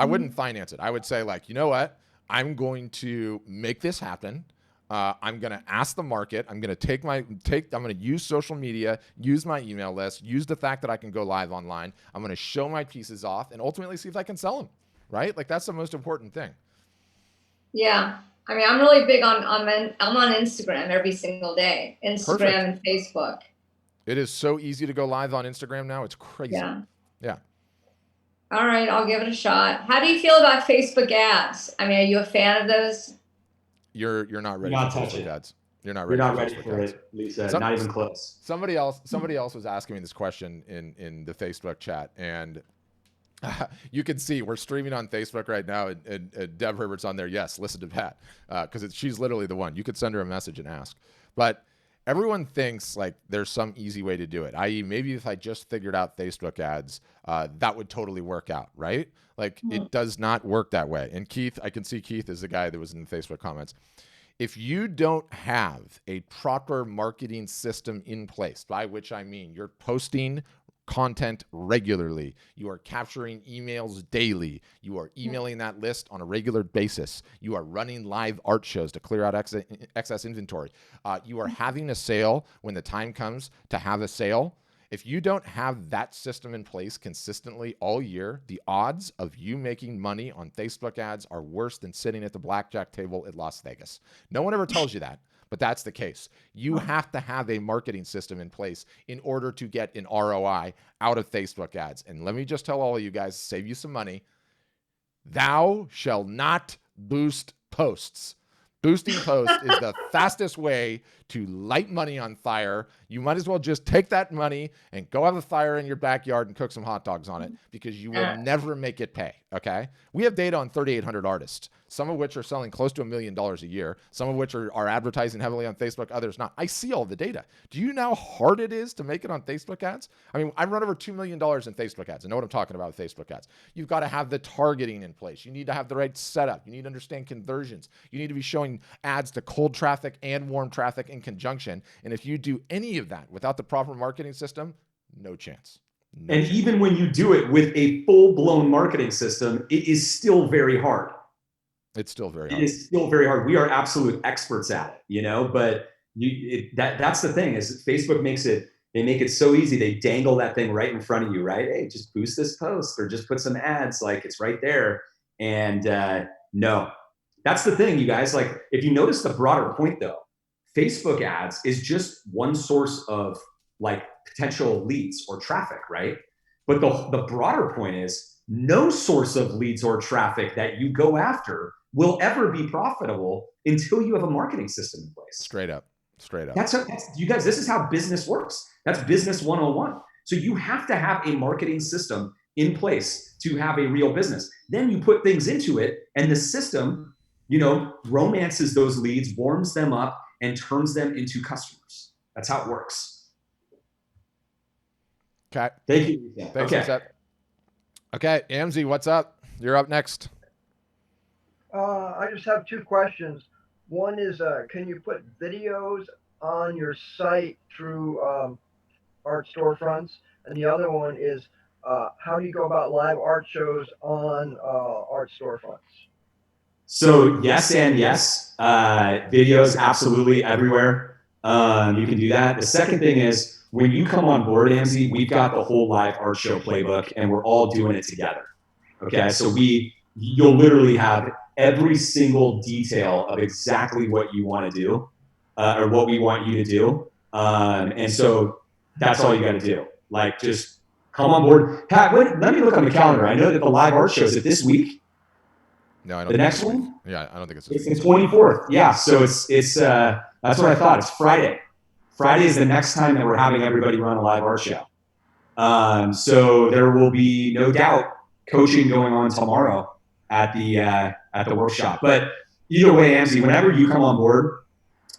wouldn't finance it. I would say, like, you know what? I'm going to make this happen. I'm going to ask the market. I'm going to I'm going to use social media, use my email list, use the fact that I can go live online. I'm going to show my pieces off and ultimately see if I can sell them, right? Like, that's the most important thing. Yeah. I mean, I'm really big I'm on Instagram every single day, Instagram and Facebook. It is so easy to go live on Instagram now. It's crazy. Yeah. All right. I'll give it a shot. How do you feel about Facebook ads? I mean, are you a fan of those? You're not ready for Facebook ads. You're not ready for it, Lisa. Not even close. Somebody else was asking me this question in the Facebook chat, and you can see we're streaming on Facebook right now, and Deb Herbert's on there. Yes, listen to Pat, because she's literally the one. You could send her a message and ask. But everyone thinks like there's some easy way to do it, i.e. maybe if I just figured out Facebook ads, that would totally work out, right? Like it does not work that way. And Keith, I can see Keith is the guy that was in the Facebook comments. If you don't have a proper marketing system in place, by which I mean you're posting content regularly, you are capturing emails daily, you are emailing that list on a regular basis, you are running live art shows to clear out excess inventory, you are having a sale when the time comes to have a sale. If you don't have that system in place consistently all year, the odds of you making money on Facebook ads are worse than sitting at the blackjack table at Las Vegas. No one ever tells you that, but that's the case. You have to have a marketing system in place in order to get an ROI out of Facebook ads. And let me just tell all of you guys, save you some money. Thou shall not boost posts. Boosting posts is the fastest way to light money on fire. You might as well just take that money and go have a fire in your backyard and cook some hot dogs on it, because you will never make it pay, okay? We have data on 3,800 artists, some of which are selling close to $1 million a year, some of which are advertising heavily on Facebook, others not. I see all the data. Do you know how hard it is to make it on Facebook ads? I mean, I run over $2 million in Facebook ads. I know what I'm talking about with Facebook ads. You've got to have the targeting in place. You need to have the right setup. You need to understand conversions. You need to be showing ads to cold traffic and warm traffic in conjunction. And if you do any of that without the proper marketing system, no chance. And even when you do it with a full-blown marketing system, it is still very hard. It's still very hard. It is still very hard. We are absolute experts at it, but that's the thing is Facebook they make it so easy. They dangle that thing right in front of you, right? Hey, just boost this post or just put some ads, like it's right there. And no, That's the thing, you guys. Like, if you notice the broader point, though, Facebook ads is just one source of like potential leads or traffic, right? But the broader point is no source of leads or traffic that you go after will ever be profitable until you have a marketing system in place. Straight up. That's you guys, this is how business works. That's business 101. So you have to have a marketing system in place to have a real business. Then you put things into it, and the system, romances those leads, warms them up, and turns them into customers. That's how it works. Okay. Thank you. Thanks, okay. Okay, Amzi, what's up? You're up next. I just have two questions. One is, can you put videos on your site through art storefronts? And the other one is, how do you go about live art shows on art storefronts? So yes and yes. Videos absolutely everywhere. You can do that. The second thing is, when you come on board, Amzi, we've got the whole live art show playbook, and we're all doing it together. Okay, so you'll literally have every single detail of exactly what you want to do, or what we want you to do. And so that's all you got to do. Like, just come on board. Pat, let me look on the calendar. I know that the live art show, is it this week? No, I don't. The next one? Yeah, I don't think it's. It's the 24th. Yeah, so it's that's what I thought. It's Friday. Friday is the next time that we're having everybody run a live art show. So there will be no doubt coaching going on tomorrow at the workshop. But either way, Amzi, whenever you come on board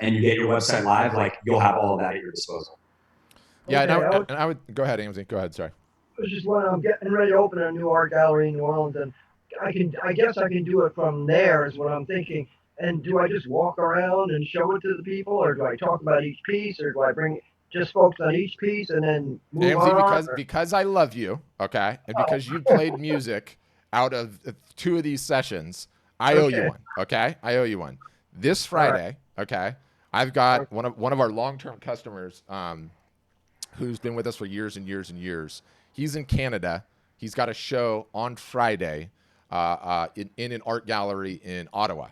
and you get your website live, like, you'll have all of that at your disposal. Yeah, okay, and I would go ahead, Amzi. Go ahead. Sorry. I was just wondering, I'm getting ready to open a new art gallery in New Orleans, and I guess I can do it from there, is what I'm thinking. And do I just walk around and show it to the people, or do I talk about each piece, or do I bring just focus on each piece and then move on? Because I love you, okay, and because you played music out of 2 of these sessions, I owe you one, okay? I owe you one. This Friday, okay, I've got one of our long-term customers who's been with us for years and years and years. He's in Canada. He's got a show on Friday in an art gallery in Ottawa.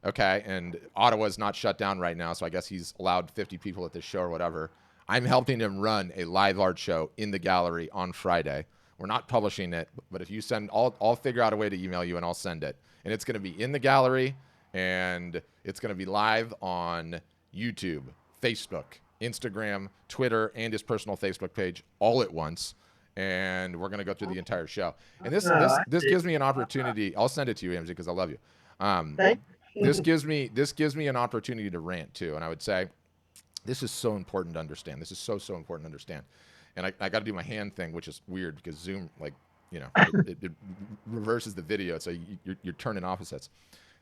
Okay, and Ottawa's not shut down right now, so I guess he's allowed 50 people at this show or whatever. I'm helping him run a live art show in the gallery on Friday. We're not publishing it, but if you send, I'll figure out a way to email you and I'll send it. And it's going to be in the gallery, and it's going to be live on YouTube, Facebook, Instagram, Twitter, and his personal Facebook page all at once. And we're going to go through the entire show. And this gives me an opportunity. I'll send it to you, Amzi, because I love you. This gives me an opportunity to rant too, and I would say this is so important to understand. This is so important to understand, and I got to do my hand thing, which is weird because Zoom, like, it reverses the video, so you're turning opposites.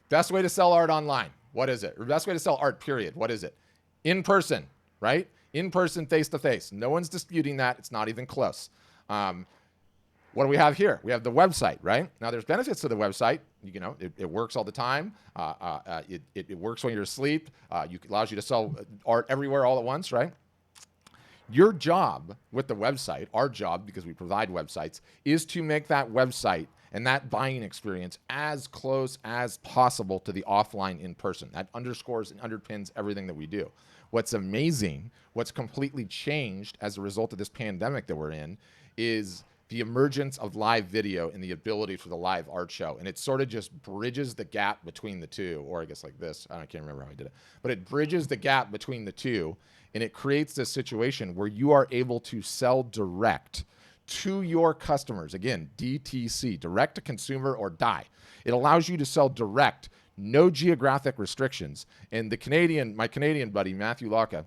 Best way to sell art online, what is it? Or best way to sell art, period, what is it? In person, right? In person, face to face. No one's disputing that. It's not even close. What do we have here? We have the website, right? Now, there's benefits to the website. It works all the time. It works when you're asleep. It allows you to sell art everywhere all at once, right? Your job with the website, our job, because we provide websites, is to make that website and that buying experience as close as possible to the offline in person. That underscores and underpins everything that we do. What's amazing, what's completely changed as a result of this pandemic that we're in, is the emergence of live video and the ability for the live art show. And it sort of just bridges the gap between the two, or I guess like this, I can't remember how I did it, but it bridges the gap between the two, and it creates this situation where you are able to sell direct to your customers. Again, DTC, direct to consumer or die. It allows you to sell direct, no geographic restrictions. And my Canadian buddy, Matthew Locke,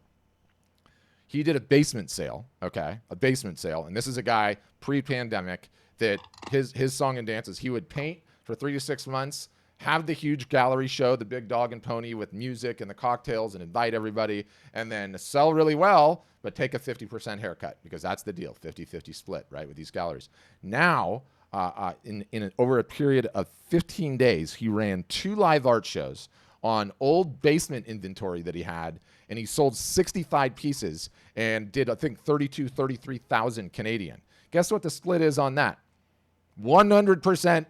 he did a basement sale, okay? A basement sale. And this is a guy pre-pandemic that his song and dances, he would paint for 3 to 6 months, have the huge gallery show, the big dog and pony with music and the cocktails, and invite everybody, and then sell really well, but take a 50% haircut, because that's the deal, 50-50 split, right, with these galleries. Now, over a period of 15 days, he ran 2 live art shows on old basement inventory that he had, and he sold 65 pieces and did, I think, 33,000 Canadian. Guess what the split is on that? 100%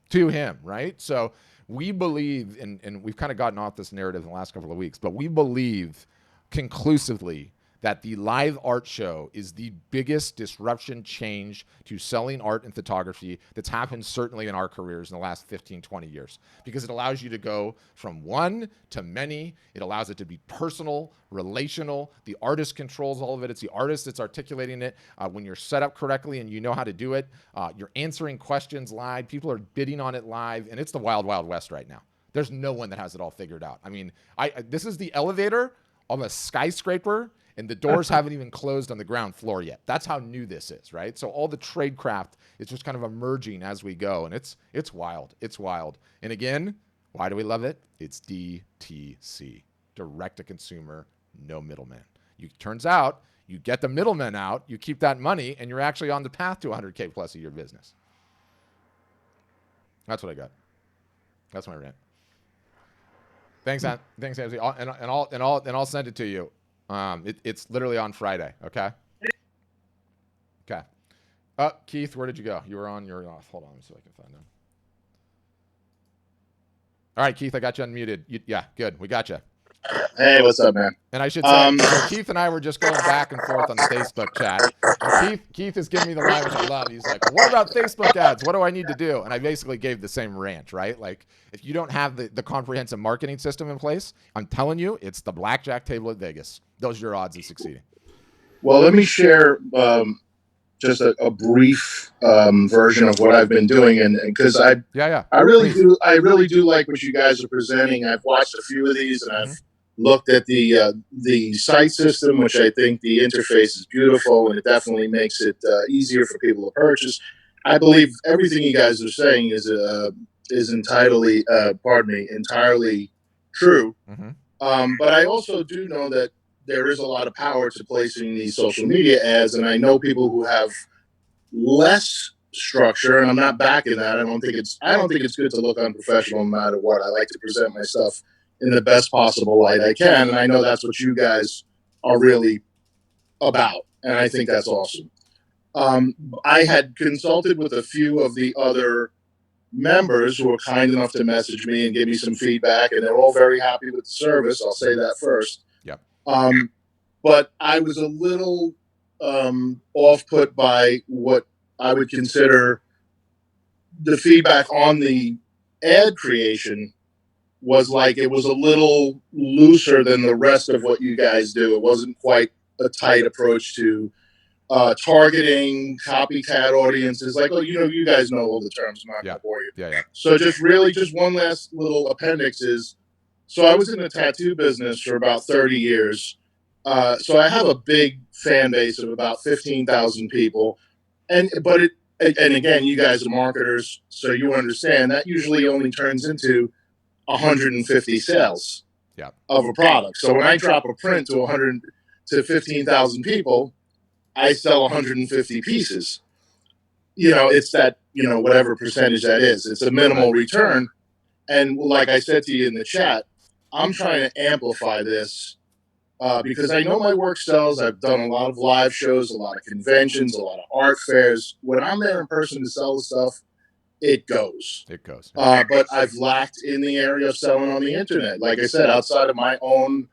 to him, right? So we believe, and we've kind of gotten off this narrative in the last couple of weeks, but we believe conclusively that the live art show is the biggest disruption change to selling art and photography that's happened certainly in our careers in the last 15, 20 years, because it allows you to go from one to many. It allows it to be personal, relational. The artist controls all of it. It's the artist that's articulating it. When you're set up correctly and you know how to do it, you're answering questions live. People are bidding on it live, and it's the wild, wild west right now. There's no one that has it all figured out. I mean, this is the elevator on a skyscraper, and the doors haven't even closed on the ground floor yet. That's how new this is, right? So all the tradecraft is just kind of emerging as we go, and it's wild. It's wild. And again, why do we love it? It's DTC, direct to consumer, no middleman. Turns out you get the middlemen out, you keep that money, and you're actually on the path to 100K plus a year business. That's what I got. That's my rant. Thanks, Anthony. And I'll send it to you. It's literally on Friday. Okay. Keith, where did you go? You were on. You're off. Hold on, so I can find them. All right, Keith, I got you unmuted. Yeah, good. We got you. Hey, what's up, man? And I should say, so Keith and I were just going back and forth on the Facebook chat. And Keith is giving me the line, which I love. He's like, what about Facebook ads? What do I need to do? And I basically gave the same rant, right? Like, if you don't have the comprehensive marketing system in place, I'm telling you, it's the blackjack table at Vegas. Those are your odds of succeeding. Well, let me share just a brief version of what I've been doing, and because I really do like what you guys are presenting. I've watched a few of these, and I've looked at the site system, which I think the interface is beautiful, and it definitely makes it easier for people to purchase. I believe everything you guys are saying is entirely true. But I also do know that there is a lot of power to placing these social media ads, and I know people who have less structure, and I'm not backing that. I don't think it's good to look unprofessional no matter what. I like to present my stuff in the best possible light I can, and I know that's what you guys are really about, and I think that's awesome. I had consulted with a few of the other members who were kind enough to message me and give me some feedback, and they're all very happy with the service. I'll say that first. Yep. But I was a little off-put by what I would consider the feedback on the ad creation was like it was a little looser than the rest of what you guys do. It wasn't quite a tight approach to targeting copycat audiences. Like, you guys know all the terms. I'm not going to bore you. Yeah. So just one last little appendix is, so I was in the tattoo business for about 30 years. So I have a big fan base of about 15,000 people. And again, you guys are marketers, so you understand that usually only turns into 150 sales of a product. So when I drop a print to 15,000 people, I sell 150 pieces. It's that, whatever percentage that is. It's a minimal return. And like I said to you in the chat, I'm trying to amplify this because I know my work sells. I've done a lot of live shows, a lot of conventions, a lot of art fairs. When I'm there in person to sell the stuff, it goes. But I've lacked in the area of selling on the internet. Like I said, outside of my own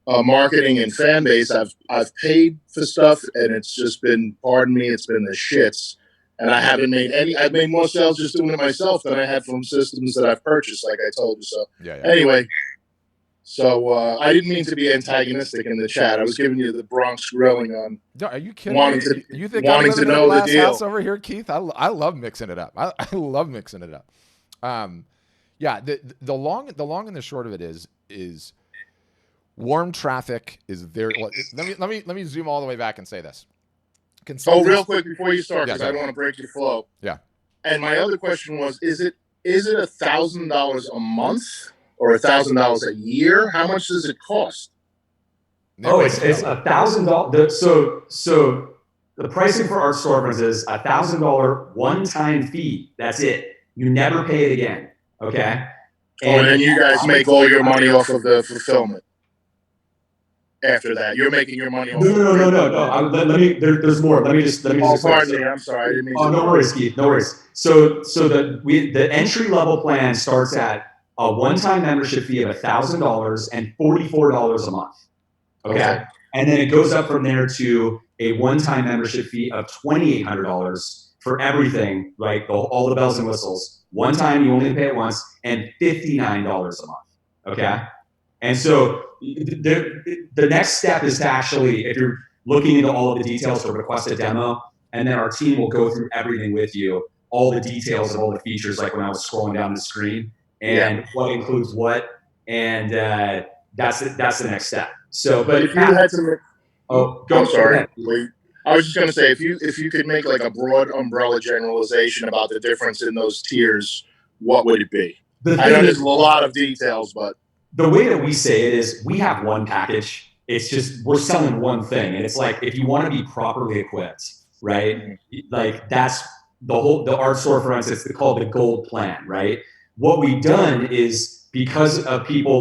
marketing and fan base, I've paid for stuff, and it's just been, pardon me, it's been the shits. And I haven't made any. I've made more sales just doing it myself than I had from systems that I've purchased, like I told you. So anyway, so I didn't mean to be antagonistic in the chat. I was giving you the Bronx grilling on. No, are you kidding? You think wanting to know the deal house over here, Keith? I love mixing it up. I love mixing it up. The long and the short of it is warm traffic is very. Let me zoom all the way back and say this. Real quick before you start, because I don't want to break your flow. Yeah. And my other question was: Is it $1,000 a month or $1,000 a year? How much does it cost? It's $1,000. So the pricing for Art Storefronts is $1,000 one-time fee. That's it. You never pay it again. Okay. And then you guys make all your money off of the fulfillment. after that. You're making your money off. No. There's more. Let me just Pardon me. I'm sorry. I didn't mean Oh, to. no worries, Keith. No worries. So the entry level plan starts at a one-time membership fee of $1,000 and $44 a month. Okay. And then it goes up from there to a one-time membership fee of $2,800 for everything, right? All the bells and whistles. One time, you only pay it once, and $59 a month. Okay. And so the next step is to actually, if you're looking into all of the details, to request a demo, and then our team will go through everything with you, all the details of all the features, like when I was scrolling down the screen, and what includes what, and that's the next step. So, but if you had to, I'm sorry. Wait. I was just going to say, if you could make like a broad umbrella generalization about the difference in those tiers, what would it be? I know there's a lot of details, but the way that we say it is we have one package. It's just we're selling one thing, and it's like if you want to be properly equipped, right? Like that's the art storefronts. It's called the gold plan, right? What we've done is because of people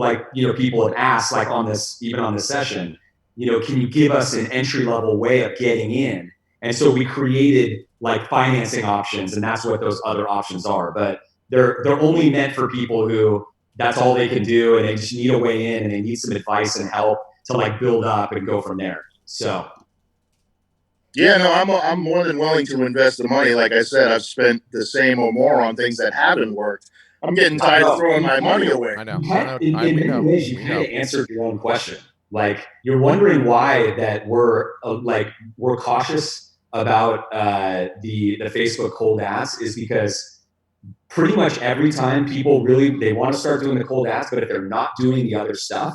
people have asked like on this session, can you give us an entry level way of getting in? And so we created like financing options, and that's what those other options are. But they're only meant for people who that's all they can do, and they just need a way in, and they need some advice and help to like build up and go from there. So, yeah, no, I'm more than willing to invest the money. Like I said, I've spent the same or more on things that haven't worked. I'm getting tired of throwing my money away. I know. In many ways, you kind of answered your own question. Like you're wondering why that we're cautious about the Facebook cold ads is because pretty much every time people they want to start doing the cold ads, but if they're not doing the other stuff,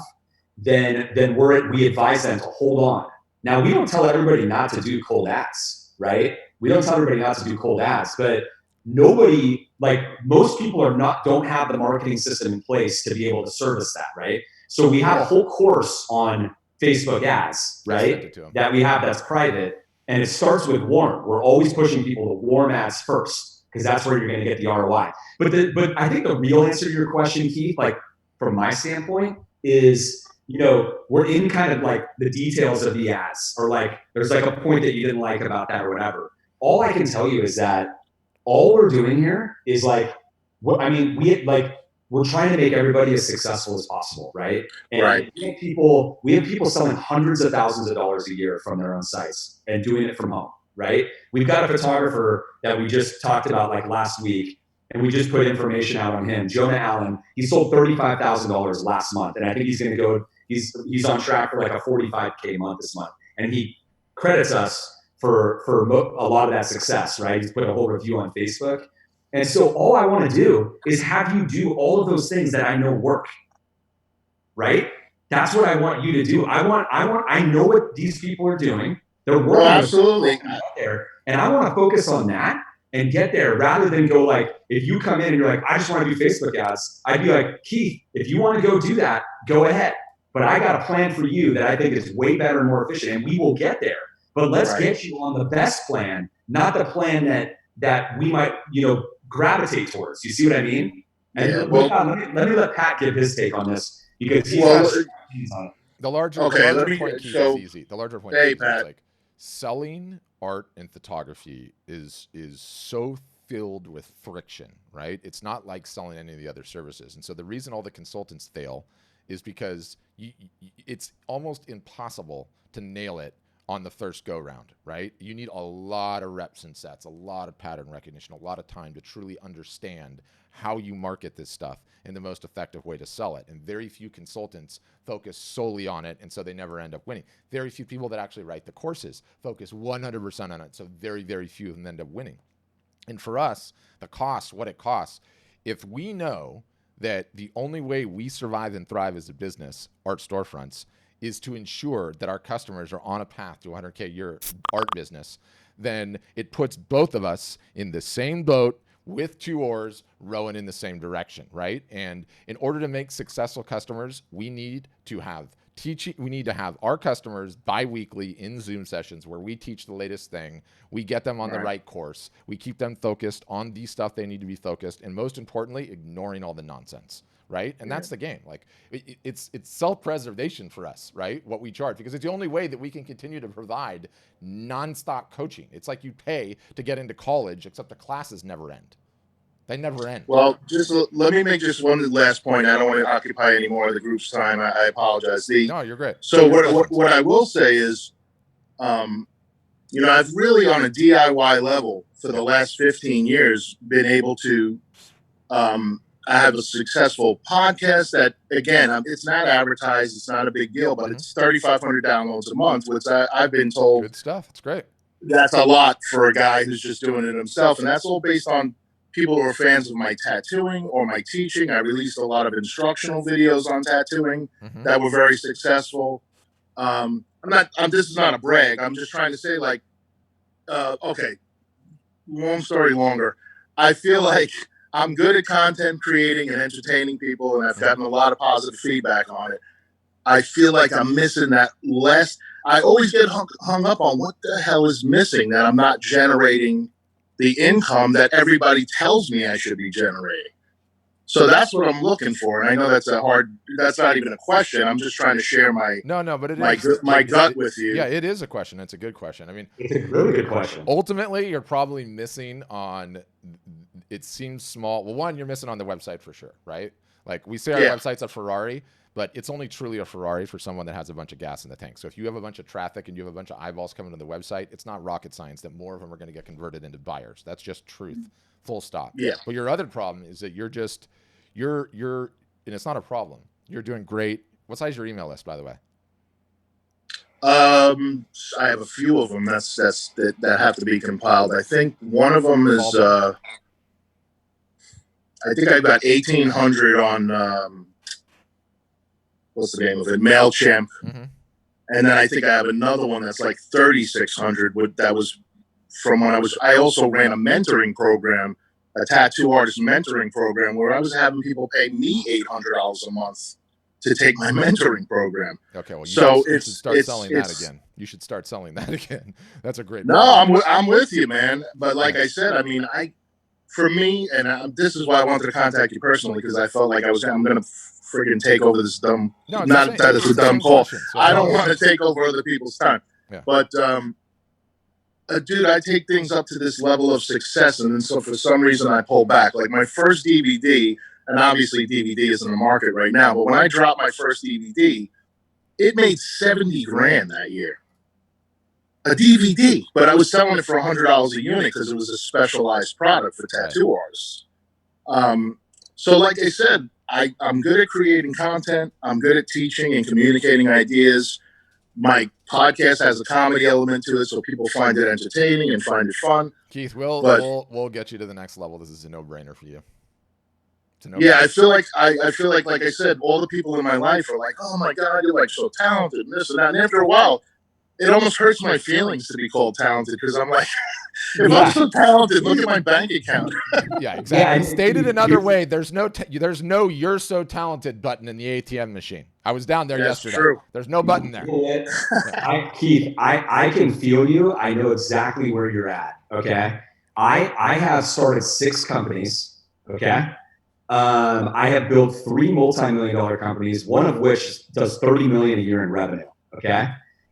then we advise them to hold on. Now we don't tell everybody not to do cold ads, right? We don't tell everybody not to do cold ads, but nobody, like most people don't have the marketing system in place to be able to service that, right? So we have a whole course on Facebook ads, right? That we have that's private, and it starts with warm. We're always pushing people to warm ads first, because that's where you're going to get the ROI. But I think the real answer to your question, Keith, like from my standpoint, is we're in kind of like the details of the ads, or like there's like a point that you didn't like about that or whatever. All I can tell you is that all we're doing here is like, we're trying to make everybody as successful as possible, right? And we have people selling hundreds of thousands of dollars a year from their own sites and doing it from home. Right? We've got a photographer that we just talked about like last week, and we just put information out on him. Jonah Allen, he sold $35,000 last month, and I think he's going to go. He's on track for like a $45K month this month, and he credits us for a lot of that success. Right? He's put a whole review on Facebook, and so all I want to do is have you do all of those things that I know work. Right? That's what I want you to do. I know what these people are doing. They're working absolutely there, and I want to focus on that and get there rather than go like, if you come in and you're like, I just want to do Facebook ads, I'd be like, Keith, if you want to go do that, go ahead. But I got a plan for you that I think is way better and more efficient, and we will get there. But let's get you on the best plan, not the plan that we might gravitate towards. You see what I mean? And let me let Pat give his take on this, because he's got opinions on it. The larger point, Keith, is easy. The larger point is like selling art and photography is so filled with friction, right? It's not like selling any of the other services. And so the reason all the consultants fail is because it's almost impossible to nail it on the first go round, right? You need a lot of reps and sets, a lot of pattern recognition, a lot of time to truly understand how you market this stuff and the most effective way to sell it. And very few consultants focus solely on it, and so they never end up winning. Very few people that actually write the courses focus 100% on it, so very, very few of them end up winning. And for us, the cost, what it costs, if we know that the only way we survive and thrive as a business, art storefronts, is to ensure that our customers are on a path to 100K a year art business, then it puts both of us in the same boat with two oars rowing in the same direction, right? And in order to make successful customers, we need to have our customers bi-weekly in Zoom sessions where we teach the latest thing. We get them on the right course. We keep them focused on the stuff they need to be focused. And most importantly, ignoring all the nonsense, right? And that's the game. Like it's self-preservation for us, right? What we charge, because it's the only way that we can continue to provide nonstop coaching. It's like you pay to get into college, except the classes never end. They never end. Well, just let me make just one last point. I don't want to occupy any more of the group's time. I apologize. No, you're great. So what I will say is, I've really on a DIY level for the last 15 years been able to. I have a successful podcast that, again, it's not advertised. It's not a big deal, but it's 3,500 downloads a month, which I've been told. Good stuff. It's great. That's a lot for a guy who's just doing it himself. And that's all based on people who are fans of my tattooing or my teaching. I released a lot of instructional videos on tattooing that were very successful. This is not a brag. I'm just trying to say, like, okay, long story longer. I feel like I'm good at content creating and entertaining people, and I've gotten a lot of positive feedback on it. I feel like I'm missing that less. I always get hung up on what the hell is missing, that I'm not generating the income that everybody tells me I should be generating. So that's what I'm looking for. And I know that's not even a question. I'm just trying to share my gut with you. Yeah, it is a question. It's a good question. I mean, it's a really good question. Ultimately, you're probably missing on, it seems small. Well, one, you're missing on the website for sure, right? Like we say our website's a Ferrari, but it's only truly a Ferrari for someone that has a bunch of gas in the tank. So if you have a bunch of traffic and you have a bunch of eyeballs coming to the website, it's not rocket science that more of them are going to get converted into buyers. That's just truth, full stop. Yeah. But your other problem is that you're and it's not a problem. You're doing great. What size is your email list, by the way? I have a few of them that have to be compiled. I think one of them is, I think I've got 1,800 on, what's the name of it? MailChimp. And then I think I have another one that's like 3,600. That was from when I also ran a mentoring program, a tattoo artist mentoring program, where I was having people pay me $800 a month to take my mentoring program. Okay, well, you should start selling that again. You should start selling that again. That's a great. No, I'm with you, man. But like I said, I mean, for me, and this is why I wanted to contact you personally, because I felt like I'm going to friggin' take over this dumb. No, not that it's a dumb call. So I don't want to take over other people's time. Yeah. But dude, I take things up to this level of success, and then so for some reason I pull back. Like my first DVD, and obviously DVD isn't in the market right now, but when I dropped my first DVD, it made $70,000 that year. A DVD, but I was selling it for $100 a unit because it was a specialized product for tattoo artists. So like I said, I'm good at creating content. I'm good at teaching and communicating ideas. My podcast has a comedy element to it, so people find it entertaining and find it fun. Keith, we'll get you to the next level. This is a no-brainer for you. Yeah, I feel like I said, all the people in my life are like, "Oh my God, you're like so talented," and this and that. And after a while, it almost hurts my feelings to be called talented, because I'm like, if I'm so talented, look at my bank account. Yeah, exactly. Stated another way, there's no "you're so talented" button in the ATM machine. I was down there yesterday. True. There's no button there. Keith, I can feel you. I know exactly where you're at. Okay. I have started 6 companies. Okay. I have built 3 multi-million-dollar companies, one of which does $30 million a year in revenue. Okay.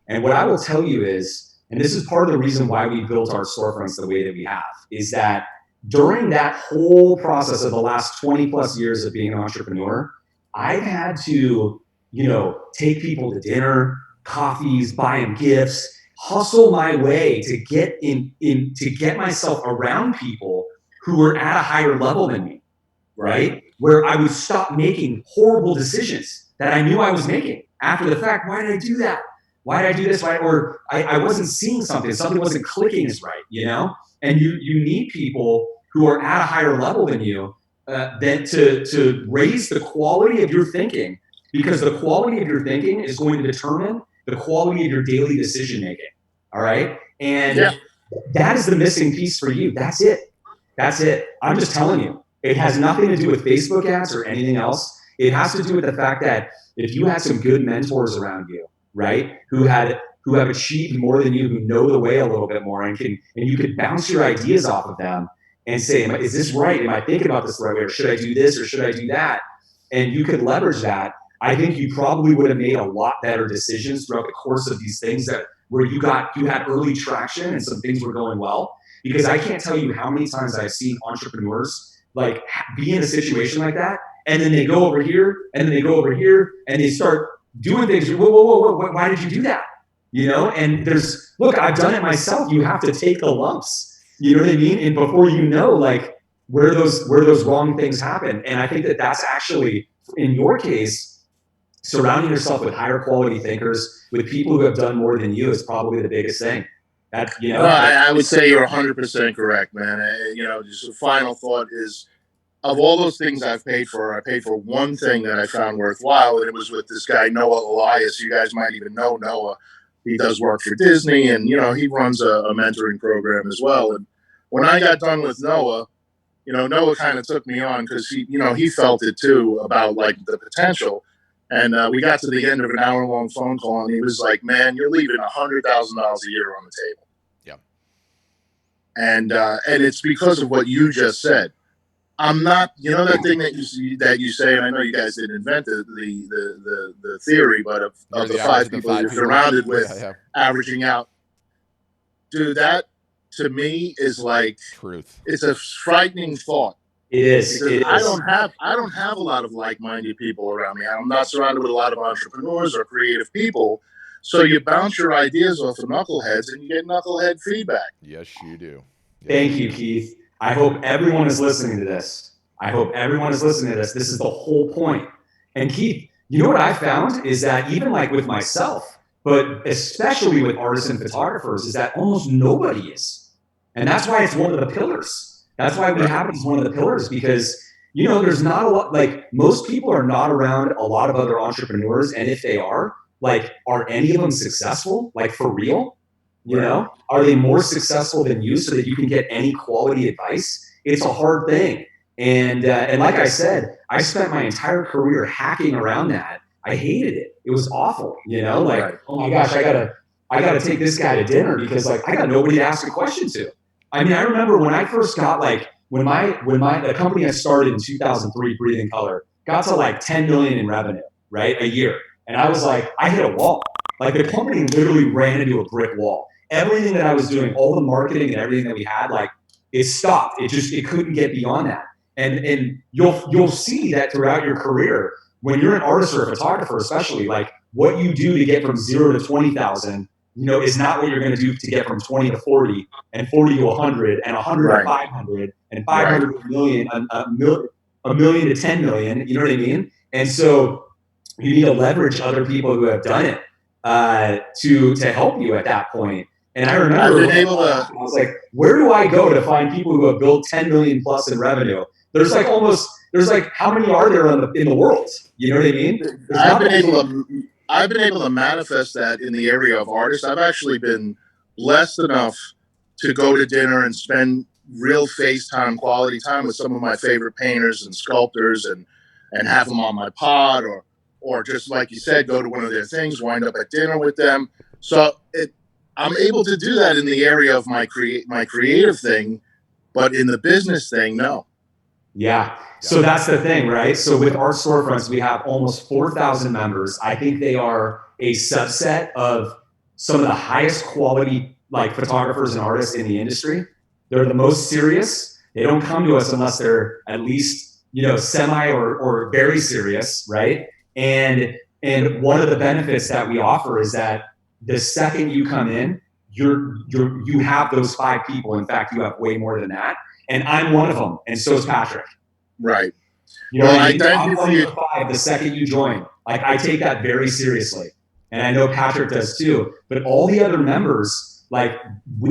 And what I will tell you is, and this is part of the reason why we built our storefronts the way that we have, is that during that whole process of the last 20 plus years of being an entrepreneur, I've had to, take people to dinner, coffees, buy them gifts, hustle my way to get myself around people who were at a higher level than me, right? Where I would stop making horrible decisions that I knew I was making after the fact. Why did I do that? Why did I do this? Or I wasn't seeing something wasn't clicking as right, And you need people who are at a higher level than you then to raise the quality of your thinking, because the quality of your thinking is going to determine the quality of your daily decision making. All right. And that is the missing piece for you. That's it. I'm just telling you, it has nothing to do with Facebook ads or anything else. It has to do with the fact that if you had some good mentors around you, right, who have achieved more than you, who know the way a little bit more, and you could bounce your ideas off of them and say, is this right? Am I thinking about this the right way? Or should I do this or should I do that? and you could leverage that, I think you probably would have made a lot better decisions throughout the course of these things where you had early traction and some things were going well. Because I can't tell you how many times I've seen entrepreneurs like be in a situation like that, and then they go over here, and then they go over here, and they start doing things. Whoa, why did you do that? And look, I've done it myself. You have to take the lumps. You know what I mean? And before you know, like where those wrong things happen. And I think that's actually, in your case, surrounding yourself with higher quality thinkers, with people who have done more than you, is probably the biggest thing. I would say you're 100% correct, man. Just a final thought is, of all those things I paid for one thing that I found worthwhile, and it was with this guy, Noah Elias. You guys might even know Noah. He does work for Disney, and, he runs a mentoring program as well. And when I got done with Noah, Noah kind of took me on because he felt it too about like the potential. And we got to the end of an hour-long phone call, and he was like, "Man, you're leaving $100,000 a year on the table." Yeah. And it's because of what you just said. I'm not, that thing that you say, and I know you guys didn't invent the theory, but of the five people you're surrounded with, averaging out, dude, that to me is like truth. It's a frightening thought. It is. I don't have a lot of like-minded people around me. I'm not surrounded with a lot of entrepreneurs or creative people. So you bounce your ideas off of knuckleheads, and you get knucklehead feedback. Yes, you do. Yes, Thank you, Keith. I hope everyone is listening to this. This is the whole point. And Keith, you know what I found is that even like with myself, but especially with artists and photographers, is that almost nobody is. And that's why it's one of the pillars. That's why we have it as one of the pillars, because, there's not a lot, like most people are not around a lot of other entrepreneurs. And if they are any of them successful? Like for real? Are they more successful than you so that you can get any quality advice? It's a hard thing. And like I said, I spent my entire career hacking around that. I hated it. It was awful. Oh my gosh, I gotta take this guy to dinner because like I got nobody to ask a question to. I mean, I remember when I first got when the company I started in 2003, Breathing Color, got to like 10 million in revenue, right, a year. And I was like, I hit a wall. Like the company literally ran into a brick wall. Everything that I was doing, all the marketing and everything that we had, like it stopped. It couldn't get beyond that. And you'll see that throughout your career when you're an artist or a photographer, especially like what you do to get from 0 to 20,000, is not what you're going to do to get from 20 to 40 and 40 to 100 and 100 to 500 and 500 to a million, a million to 10 million. You know what I mean? And so you need to leverage other people who have done it to help you at that point. And I remember I was like, where do I go to find people who have built 10 million plus in revenue? There's like how many are there in the world? You know what I mean? I've been able to manifest that in the area of artists. I've actually been blessed enough to go to dinner and spend real FaceTime quality time with some of my favorite painters and sculptors and have them on my pod or just like you said, go to one of their things, wind up at dinner with them. So I'm able to do that in the area of my creative thing, but in the business thing, no. Yeah. So that's the thing, right? So with our storefronts, we have almost 4,000 members. I think they are a subset of some of the highest quality like photographers and artists in the industry. They're the most serious. They don't come to us unless they're at least, semi or very serious, right? And one of the benefits that we offer is that the second you come in, you have those 5 people. In fact, you have way more than that. And I'm one of them, and so is Patrick. Right. I thank you for your 5 the second you join. Like I take that very seriously, and I know Patrick does too. But all the other members,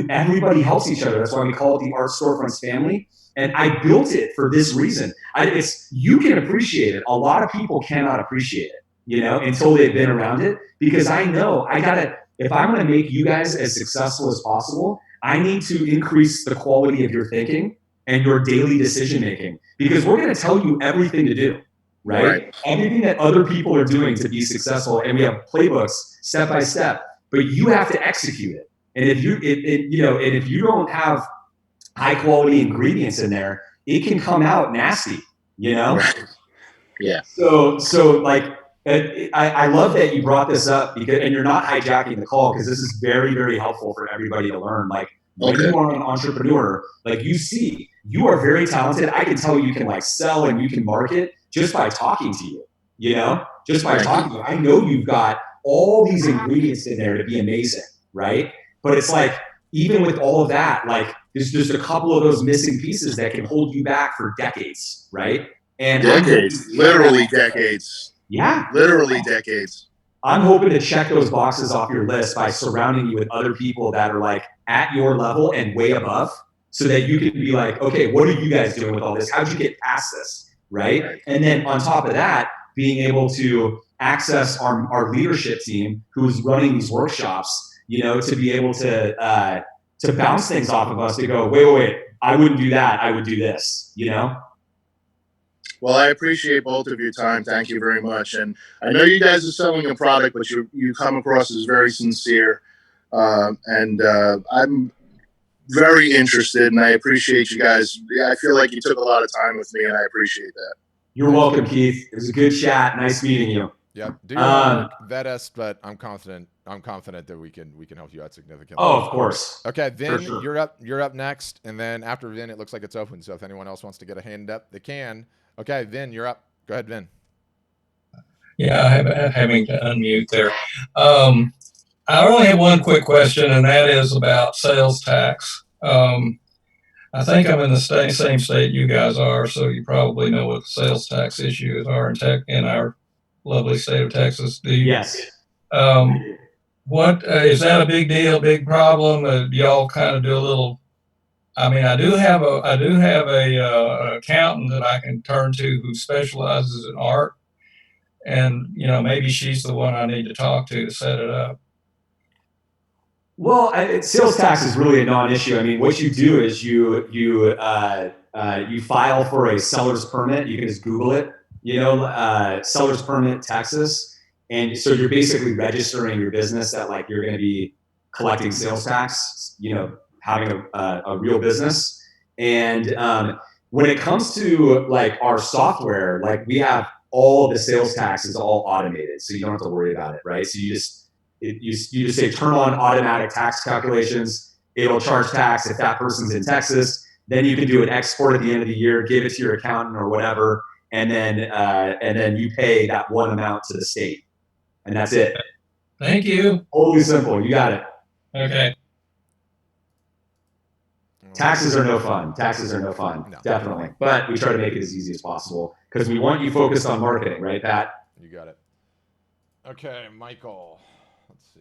everybody helps each other. That's why we call it the Art Storefronts family. And I built it for this reason. You can appreciate it. A lot of people cannot appreciate it, until they've been around it. Because I know if I'm going to make you guys as successful as possible, I need to increase the quality of your thinking and your daily decision making, because we're going to tell you everything to do, right? Everything that other people are doing to be successful, and we have playbooks step by step, but you have to execute it. And if you don't have high quality ingredients in there, it can come out nasty, Right. Yeah. So like, I love that you brought this up because, and you're not hijacking the call, because this is very, very helpful for everybody to learn. Like, when you are an entrepreneur, like, you are very talented. I can tell you can like sell and you can market just by talking to you, just by talking to you. I know you've got all these ingredients in there to be amazing, right? But it's like, even with all of that, like, there's just a couple of those missing pieces that can hold you back for decades, right? And decades, literally decades. Yeah. Literally decades. I'm hoping to check those boxes off your list by surrounding you with other people that are like at your level and way above, so that you can be like, okay, what are you guys doing with all this? How'd you get past this, right? And then on top of that, being able to access our leadership team who's running these workshops, to be able to bounce things off of us, to go, wait, I wouldn't do that. I would do this, Well, I appreciate both of your time. Thank you very much. And I know you guys are selling a product, but you come across as very sincere. And I'm very interested, and I appreciate you guys. I feel like you took a lot of time with me, and I appreciate that. You're welcome, Keith. It was a good chat. Nice meeting you. Yep. Do your homework, vet us, but I'm confident that we can help you out significantly. Oh, of course. Okay, Vin, sure. You're up next, and then after Vin, it looks like it's open. So if anyone else wants to get a hand up, they can. Okay, Vin, you're up. Go ahead, Vin. Yeah, having to unmute there. I only have one quick question, and that is about sales tax. I think I'm in the same state you guys are, so you probably know what the sales tax issues are in our lovely state of Texas. Do you? Yes. What is that a big deal, big problem? Do y'all kind of do a little? I mean, I do have a accountant that I can turn to who specializes in art, and maybe she's the one I need to talk to set it up. Well, sales tax is really a non-issue. I mean, what you do is you file for a seller's permit. You can just Google it, seller's permit Texas, and so you're basically registering your business that like you're going to be collecting sales tax, having a real business. And when it comes to like our software, like we have all the sales tax is all automated, so you don't have to worry about it, right? So you just say turn on automatic tax calculations. It'll charge tax if that person's in Texas. Then you can do an export at the end of the year, give it to your accountant or whatever, and then you pay that one amount to the state, and that's it. Thank you. Totally simple. You got it. Okay. Taxes are no fun. No. Definitely. But we try to make it as easy as possible because we want you focused on marketing, right, Pat? You got it. Okay, Michael. Let's see.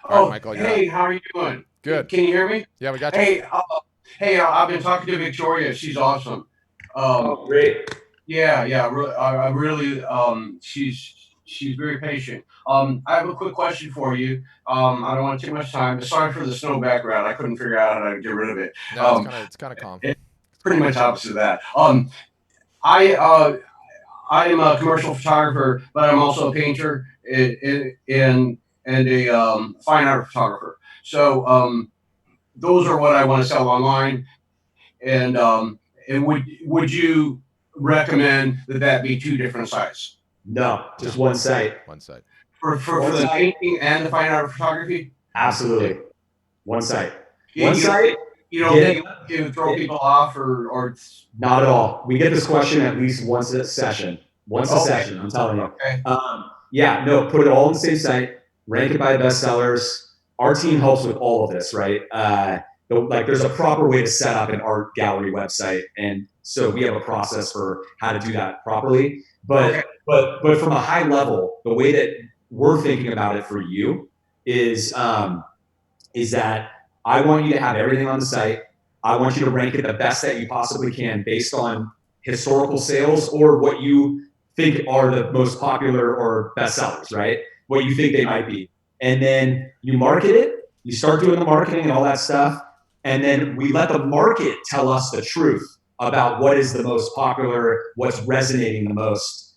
Oh, right, Michael, hey, how are you doing? Good. Can you hear me? Yeah, we got you. Hey, I've been talking to Victoria. She's awesome. Oh, great. Yeah. I really, she's very patient. I have a quick question for you. I don't want to take much time. Sorry for the snow background. I couldn't figure out how to get rid of it. No, it's kind of calm. It's pretty much opposite of that. I am a commercial photographer, but I'm also a painter and a fine art photographer. So those are what I want to sell online. And would you recommend that be two different sites? No, just one site. One site. For the painting and the fine art photography? Absolutely. One site. Site. You don't think to throw people off or not at all. We get this question at least once a session. Session, I'm telling you. Okay. Put it all on the same site, rank it by bestsellers. Our team helps with all of this, right? There's a proper way to set up an art gallery website, and so we have a process for how to do that properly. But from a high level, the way that we're thinking about it for you is that I want you to have everything on the site. I want you to rank it the best that you possibly can based on historical sales or what you think are the most popular or best sellers, right? What you think they might be. And then you market it, you start doing the marketing and all that stuff. And then we let the market tell us the truth about what is the most popular, what's resonating the most,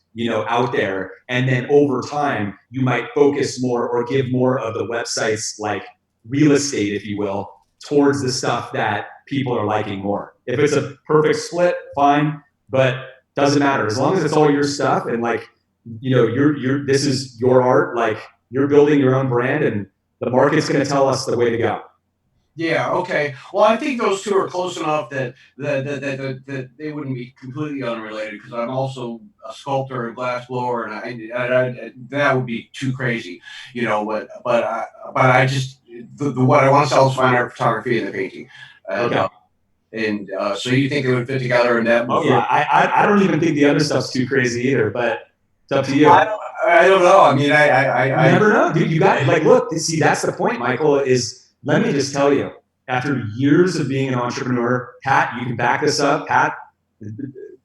out there. And then over time, you might focus more or give more of the websites like real estate, if you will, towards the stuff that people are liking more. If it's a perfect split, fine, but doesn't matter. As long as it's all your stuff and like, this is your art, like you're building your own brand and the market's going to tell us the way to go. Yeah. Okay. Well, I think those two are close enough that they wouldn't be completely unrelated because I'm also a sculptor and glass blower, and I that would be too crazy, But I just what I want to sell is fine art photography and the painting. Okay. So you think it would fit together in that? Oh yeah. I don't even think the other stuff's too crazy either, but it's up to you. I don't know. I mean, I never know, dude. You got it. Like, look, see, that's the point, Michael. Let me just tell you. After years of being an entrepreneur, Pat, you can back this up. Pat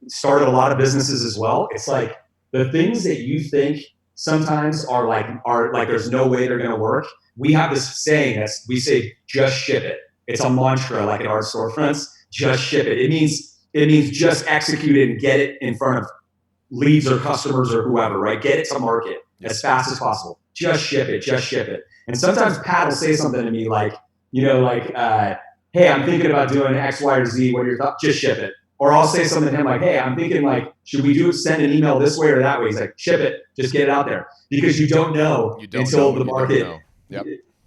started a lot of businesses as well. It's like the things that you think sometimes are like there's no way they're going to work. We have this saying that we say, just ship it. It's a mantra like at our storefronts. Just ship it. It means just execute it and get it in front of leads or customers or whoever, right? Get it to market as fast as possible. Just ship it. Just ship it. And sometimes Pat will say something to me like, hey, I'm thinking about doing X, Y, or Z. What are your thoughts? Just ship it. Or I'll say something to him like, hey, I'm thinking like, should we send an email this way or that way? He's like, ship it. Just get it out there. Because you don't know until the market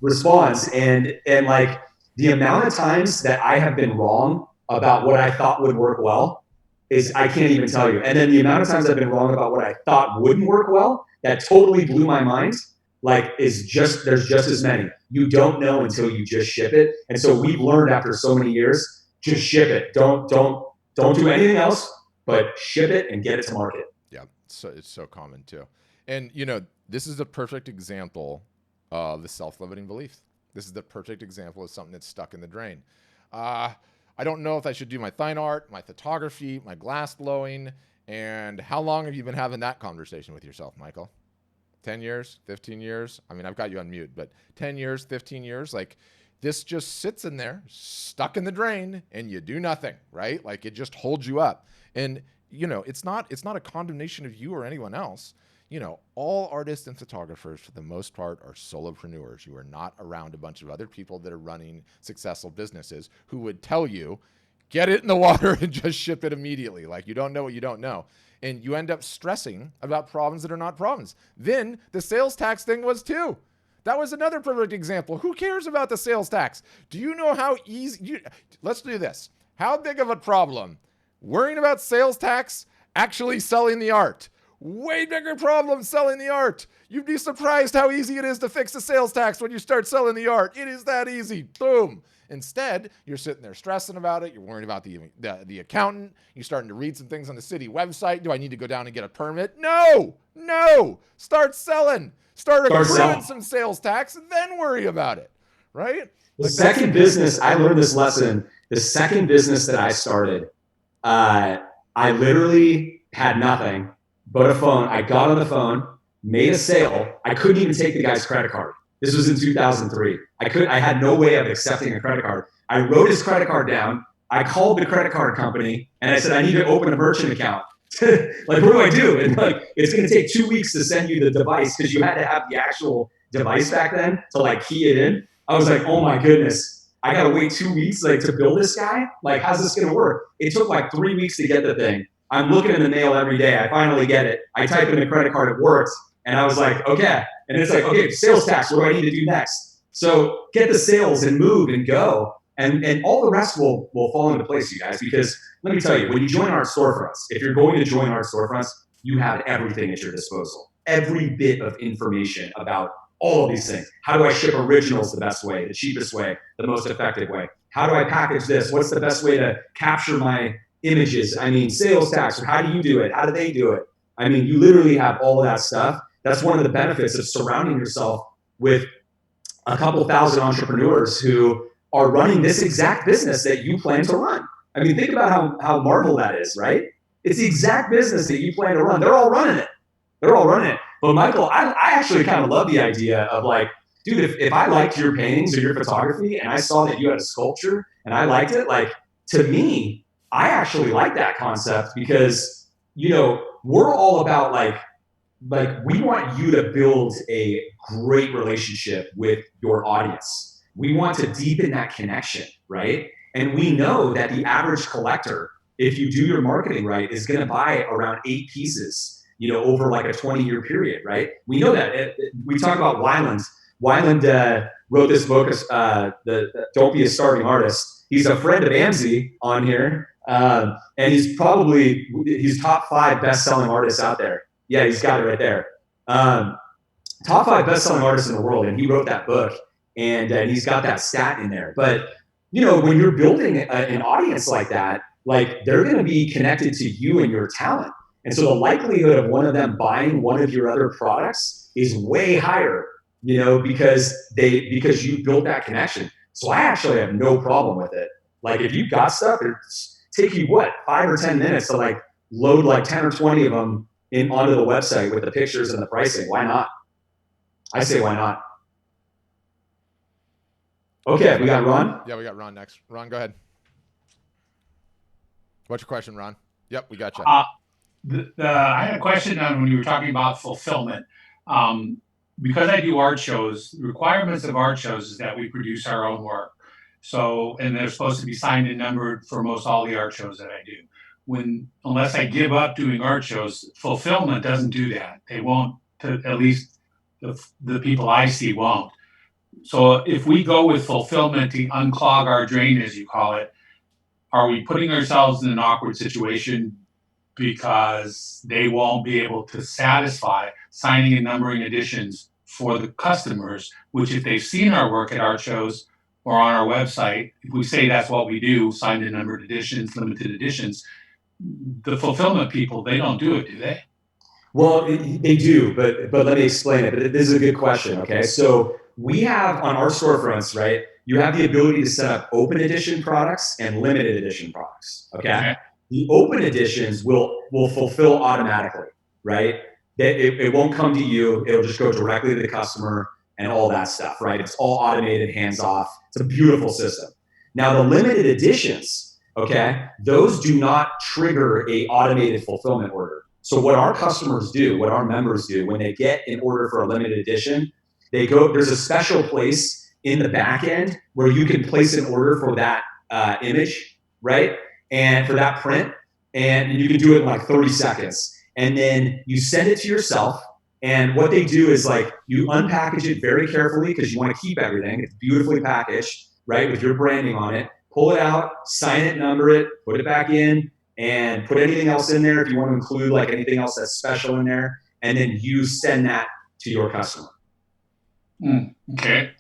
responds. And like the amount of times that I have been wrong about what I thought would work well is I can't even tell you. And then the amount of times I've been wrong about what I thought wouldn't work well, that totally blew my mind. There's just as many. You don't know until you just ship it. And so we've learned after so many years, just ship it. Don't do anything else, but ship it and get it to market. Yeah, so it's so common too. And this is a perfect example of the self-limiting belief. This is the perfect example of something that's stuck in the drain. I don't know if I should do my fine art, my photography, my glass blowing. And how long have you been having that conversation with yourself, Michael? 10 years, 15 years. I mean, I've got you on mute, but 10 years, 15 years, like this just sits in there, stuck in the drain, and you do nothing, right? Like it just holds you up. And, it's not a condemnation of you or anyone else. All artists and photographers, for the most part, are solopreneurs. You are not around a bunch of other people that are running successful businesses who would tell you, get it in the water and just ship it immediately. Like you don't know what you don't know. And you end up stressing about problems that are not problems. Then the sales tax thing was too. That was another perfect example. Who cares about the sales tax? Do you know how easy? Let's do this. How big of a problem? Worrying about sales tax, actually selling the art. Way bigger problem selling the art. You'd be surprised how easy it is to fix the sales tax when you start selling the art. It is that easy. Boom. Instead, you're sitting there stressing about it. You're worrying about the accountant. You're starting to read some things on the city website. Do I need to go down and get a permit? No. Start selling. Start accruing some sales tax and then worry about it, right? The second business, I learned this lesson. The second business that I started, I literally had nothing but a phone. I got on the phone, made a sale. I couldn't even take the guy's credit card. This was in 2003. I had no way of accepting a credit card. I wrote his credit card down. I called the credit card company and I said, I need to open a merchant account. Like, what do I do? And like, it's going to take 2 weeks to send you the device because you had to have the actual device back then to like key it in. I was like, oh my goodness, I got to wait 2 weeks like to build this guy. Like, how's this going to work? It took like 3 weeks to get the thing. I'm looking in the mail every day. I finally get it. I type in a credit card. It worked. And I was like, okay. And it's like, okay, sales tax. What do I need to do next? So get the sales and move and go. And all the rest will fall into place, you guys, because let me tell you, when you join our storefronts, if you're going to join our storefronts, you have everything at your disposal. Every bit of information about all of these things. How do I ship originals the best way, the cheapest way, the most effective way? How do I package this? What's the best way to capture my images? I mean, sales tax, how do you do it? How do they do it? I mean, you literally have all of that stuff. That's one of the benefits of surrounding yourself with a couple thousand entrepreneurs who are running this exact business that you plan to run. I mean, think about how Marvel that is, right? It's the exact business that you plan to run. They're all running it. But Michael, I actually kind of love the idea of like, dude, if I liked your paintings or your photography and I saw that you had a sculpture and I liked it, like, to me, I actually like that concept because, we're all about like we want you to build a great relationship with your audience. we want to deepen that connection, right? And we know that the average collector, if you do your marketing right, is going to buy around 8 pieces, over like a 20-year period, right? We know that. We talk about Weiland. Weiland wrote this book, the Don't Be a Starving Artist. He's a friend of Amzi on here, and he's top 5 best-selling artists out there. Yeah, he's got it right there. Top 5 best-selling artists in the world, and he wrote that book, and he's got that stat in there. But when you're building an audience like that, like they're going to be connected to you and your talent, and so the likelihood of one of them buying one of your other products is way higher, because you built that connection. So I actually have no problem with it. Like if you've got stuff, it's take you 5 or 10 minutes to like load like 10 or 20 of them onto the website with the pictures and the pricing. Why not? I say why not? Okay, we got Ron? Yeah, we got Ron next. Ron, go ahead. What's your question, Ron? Yep, we got you. I had a question on when you were talking about fulfillment. Because I do art shows, the requirements of art shows is that we produce our own work. So, and they're supposed to be signed and numbered for most all the art shows that I do. Unless I give up doing art shows, fulfillment doesn't do that. They won't, at least the people I see won't. So if we go with fulfillment to unclog our drain, as you call it, are we putting ourselves in an awkward situation because they won't be able to satisfy signing and numbering editions for the customers, which if they've seen our work at art shows or on our website, if we say that's what we do, signed and numbered editions, limited editions, the fulfillment people, they don't do it, do they? Well, they do, but let me explain it. But this is a good question, okay? So we have on our storefronts, right, you have the ability to set up open edition products and limited edition products, okay? The open editions will fulfill automatically, right? It won't come to you. It'll just go directly to the customer and all that stuff, right? It's all automated, hands off. It's a beautiful system. Now, the limited editions, okay, those do not trigger a automated fulfillment order. So what our customers do, what our members do, when they get an order for a limited edition, there's a special place in the back end where you can place an order for that image, right? And for that print, and you can do it in like 30 seconds. And then you send it to yourself. And what they do is like you unpackage it very carefully because you want to keep everything. It's beautifully packaged, right, with your branding on it. Pull it out, sign it, number it, put it back in, and put anything else in there if you want to include like anything else that's special in there. And then you send that to your customer. Okay.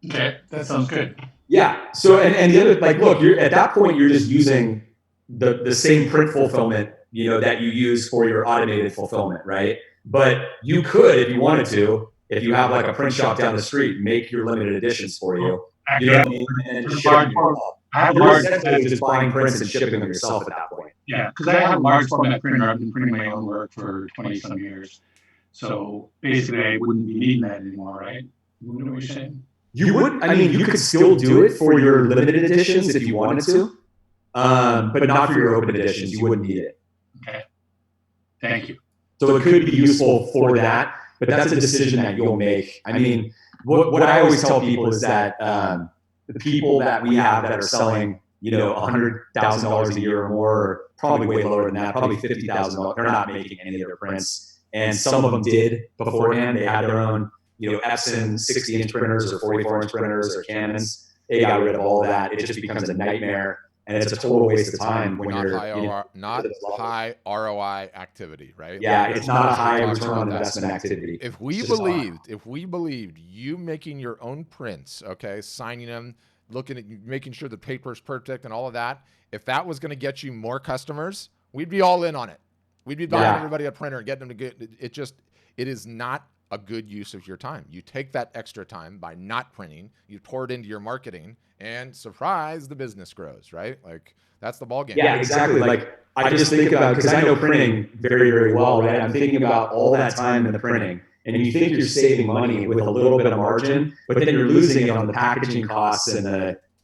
Okay, that sounds good. Yeah. So, and the other, like, look, at that point, you're just using the same print fulfillment, that you use for your automated fulfillment, right? But you could, if you wanted to, if you have like a print shop down the street, make your limited editions for you. You know what I mean? And ship them yourself. You're essentially just buying prints and shipping them yourself at that point. Yeah, because I have a large format printer. I've been printing my own work for 20-some years. So basically, I wouldn't be needing that anymore, right? You know what you're saying? You would, I mean, you could still do it for your limited editions if you wanted to, but not for your open editions. You wouldn't need it. Okay. Thank you. So it could be useful for that, but that's a decision that you'll make. I mean, what I always tell people is that the people that we have that are selling, $100,000 a year or more, or probably way lower than that, probably $50,000, they're not making any of their prints. And some of them did beforehand. They had their own, Epson 60-inch printers or 44-inch printers or Canons. They got rid of all of that. It just becomes a nightmare, and it's a total waste of time when not high ROI activity, right? Yeah, it's not a high return on investment activity. If we believed you making your own prints, okay, signing them, looking at making sure the paper's perfect and all of that, if that was going to get you more customers, we'd be all in on it. We'd be buying everybody a printer and getting them to get it. It is not a good use of your time. You take that extra time by not printing, you pour it into your marketing, and surprise, the business grows, right? Like that's the ballgame. Yeah, exactly. Like I just think about, because I know printing very, very well, right? I'm thinking about all that time in the printing, and you think you're saving money with a little bit of margin, but then you're losing it on the packaging costs and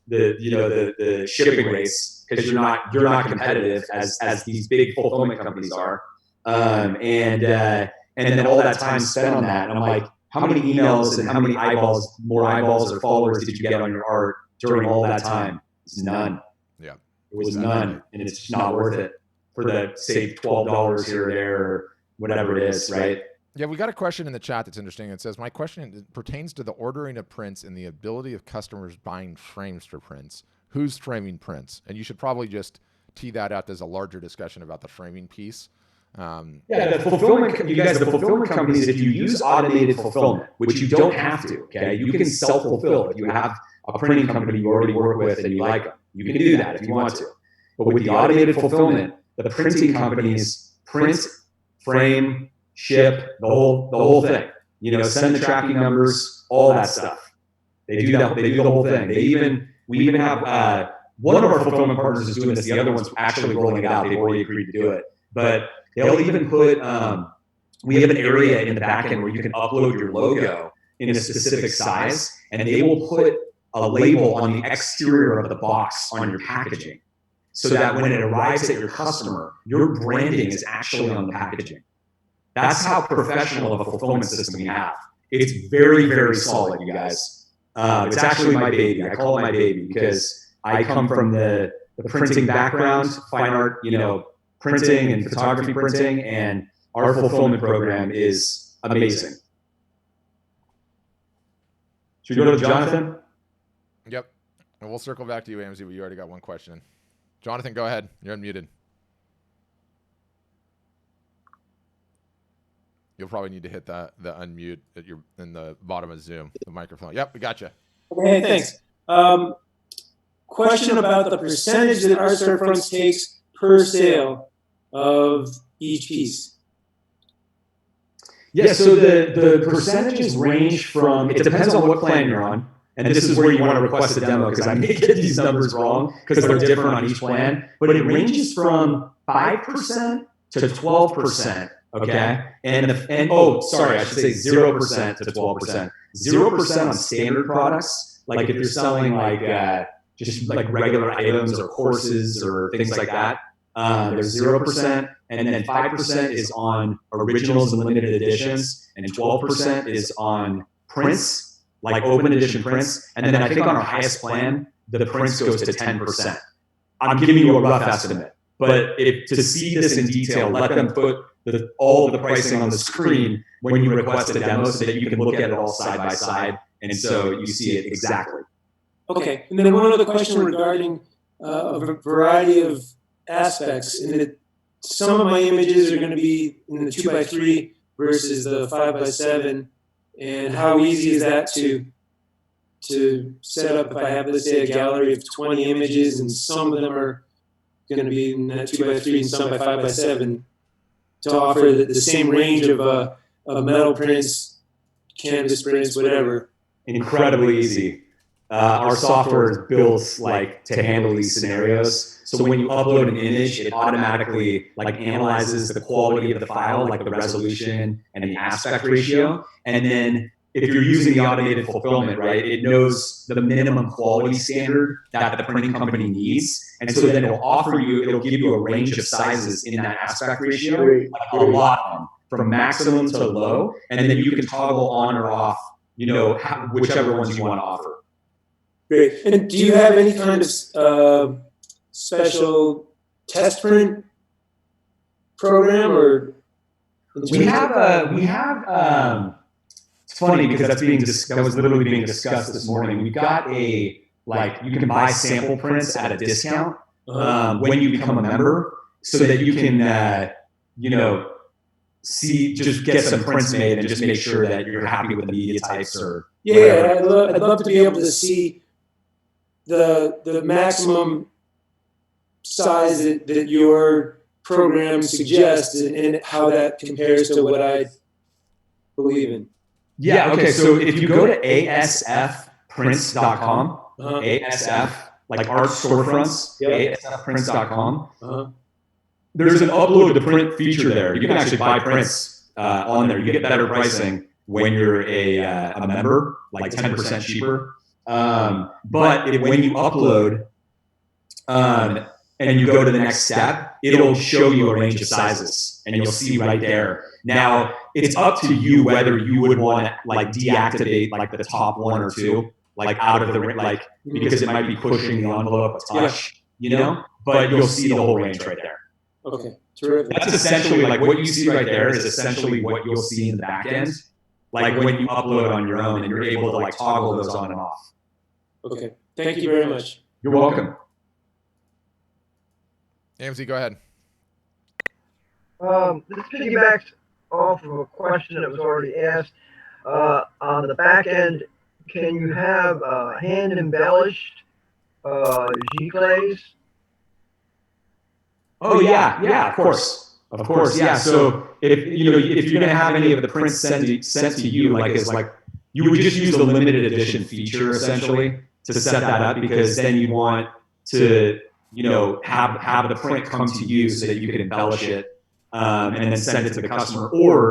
the shipping rates because you're not competitive as these big fulfillment companies are, and then all that time spent on that, and I'm like, how many emails and how many more eyeballs or followers did you get on your art during all that time? It's none. Yeah. It was none. And it's just not worth it for the, say, $12 here or there or whatever it is, right? Yeah, we got a question in the chat that's interesting. It says, my question pertains to the ordering of prints and the ability of customers buying frames for prints. Who's framing prints? And you should probably just tee that up as a larger discussion about the framing piece. The fulfillment, you guys, the fulfillment companies, if you use automated fulfillment, which you don't have to, okay, you can self-fulfill. If you have a printing company you already work with and you like them, you can do that if you want to. But with the automated fulfillment, the printing companies print, frame, ship, the whole thing. You know, send the tracking numbers, all that stuff. They do that. They do the whole thing. We even have one of our fulfillment partners is doing this. The other one's actually rolling it out. They've already agreed to do it. But they'll even put. We have an area in the back end where you can upload your logo in a specific size, and they will put a label on the exterior of the box on your packaging, so that when it arrives at your customer, your branding is actually on the packaging. That's how professional of a fulfillment system we have. It's very, very solid, you guys. It's actually my baby. I call it my baby because I come from the printing background, fine art, you know, printing and photography printing, and our fulfillment program is amazing. Should we go to Jonathan? Yep. And we'll circle back to you, Amzie, but you already got one question. Jonathan, go ahead. You're unmuted. You'll probably need to hit the unmute in the bottom of Zoom, the microphone. Yep, we got you. Okay, thanks. Question about the percentage that Art Storefronts takes per sale of each piece. Yeah, so the percentages range from, it depends on what plan you're on. And this is where you want to request a demo because I may get these numbers wrong because they're different on each plan. But it ranges from 5% to 12%. Okay. Sorry, I should say 0% to 12%. 0% on standard products. Like if you're selling just like regular items or courses or things like that, there's 0%. And then 5% is on originals and limited editions. And 12% is on prints, like open edition prints. And then I think on our highest plan, the prints goes to 10%. I'm giving you a rough estimate. But to see this in detail, let them put all of the pricing on the screen when you request a demo so that you can look at it all side by side. And so you see it exactly. Okay. And then one other question regarding a variety of aspects. In that some of my images are going to be in the 2x3 versus the 5x7. And how easy is that to set up if I have, let's say, a gallery of 20 images and some of them are going to be in that 2x3 and some by 5x7 to offer the same range of metal prints, canvas prints, whatever. Incredibly easy. Our software is built to handle these scenarios. So when you upload an image, it automatically analyzes the quality of the file, like the resolution and the aspect ratio. And then if you're using the automated fulfillment, right, it knows the minimum quality standard that the printing company needs. And so then it'll give you a range of sizes in that aspect ratio, a lot of them, from maximum to low. And then you can toggle on or off, whichever ones you want to offer. Great. And do you have any kind of special test print program or? We have. It's funny because that was literally being discussed this morning. We've got you can buy sample prints at a discount when you become a member, so that you can just get some prints made and just make sure that you're happy with the media types or whatever. I'd love to be able to see the maximum size that your program suggests and how that compares to what I believe in. Yeah, okay, so if you go to asfprints.com, ASF, like Art Storefronts, asfprints.com, there's an upload to print feature there. You can actually buy prints on there. You get better pricing when you're a member, like 10% cheaper. But when you upload, and and you go to the next step, it'll show you a range of sizes, and you'll see right there. Now, it's up to you whether you would want to like deactivate like the top one or two, like out of the like, because it might be pushing the envelope a touch, you know. But you'll see the whole range right there. Okay, terrific. That's essentially like what you see right there is essentially what you'll see in the back end, like when you upload on your own and you're able to like toggle those on and off. Okay, thank you very much. You're welcome. AMZ, go ahead. This piggybacks off of a question that was already asked. On the back end, can you have hand embellished giclées? Oh yeah, of course, yeah. So if you're gonna have any of the prints sent to you, like as like you would just use the limited edition feature essentially to set that up, because then you want to have the print come to you so that you can embellish it and then send it to the customer, or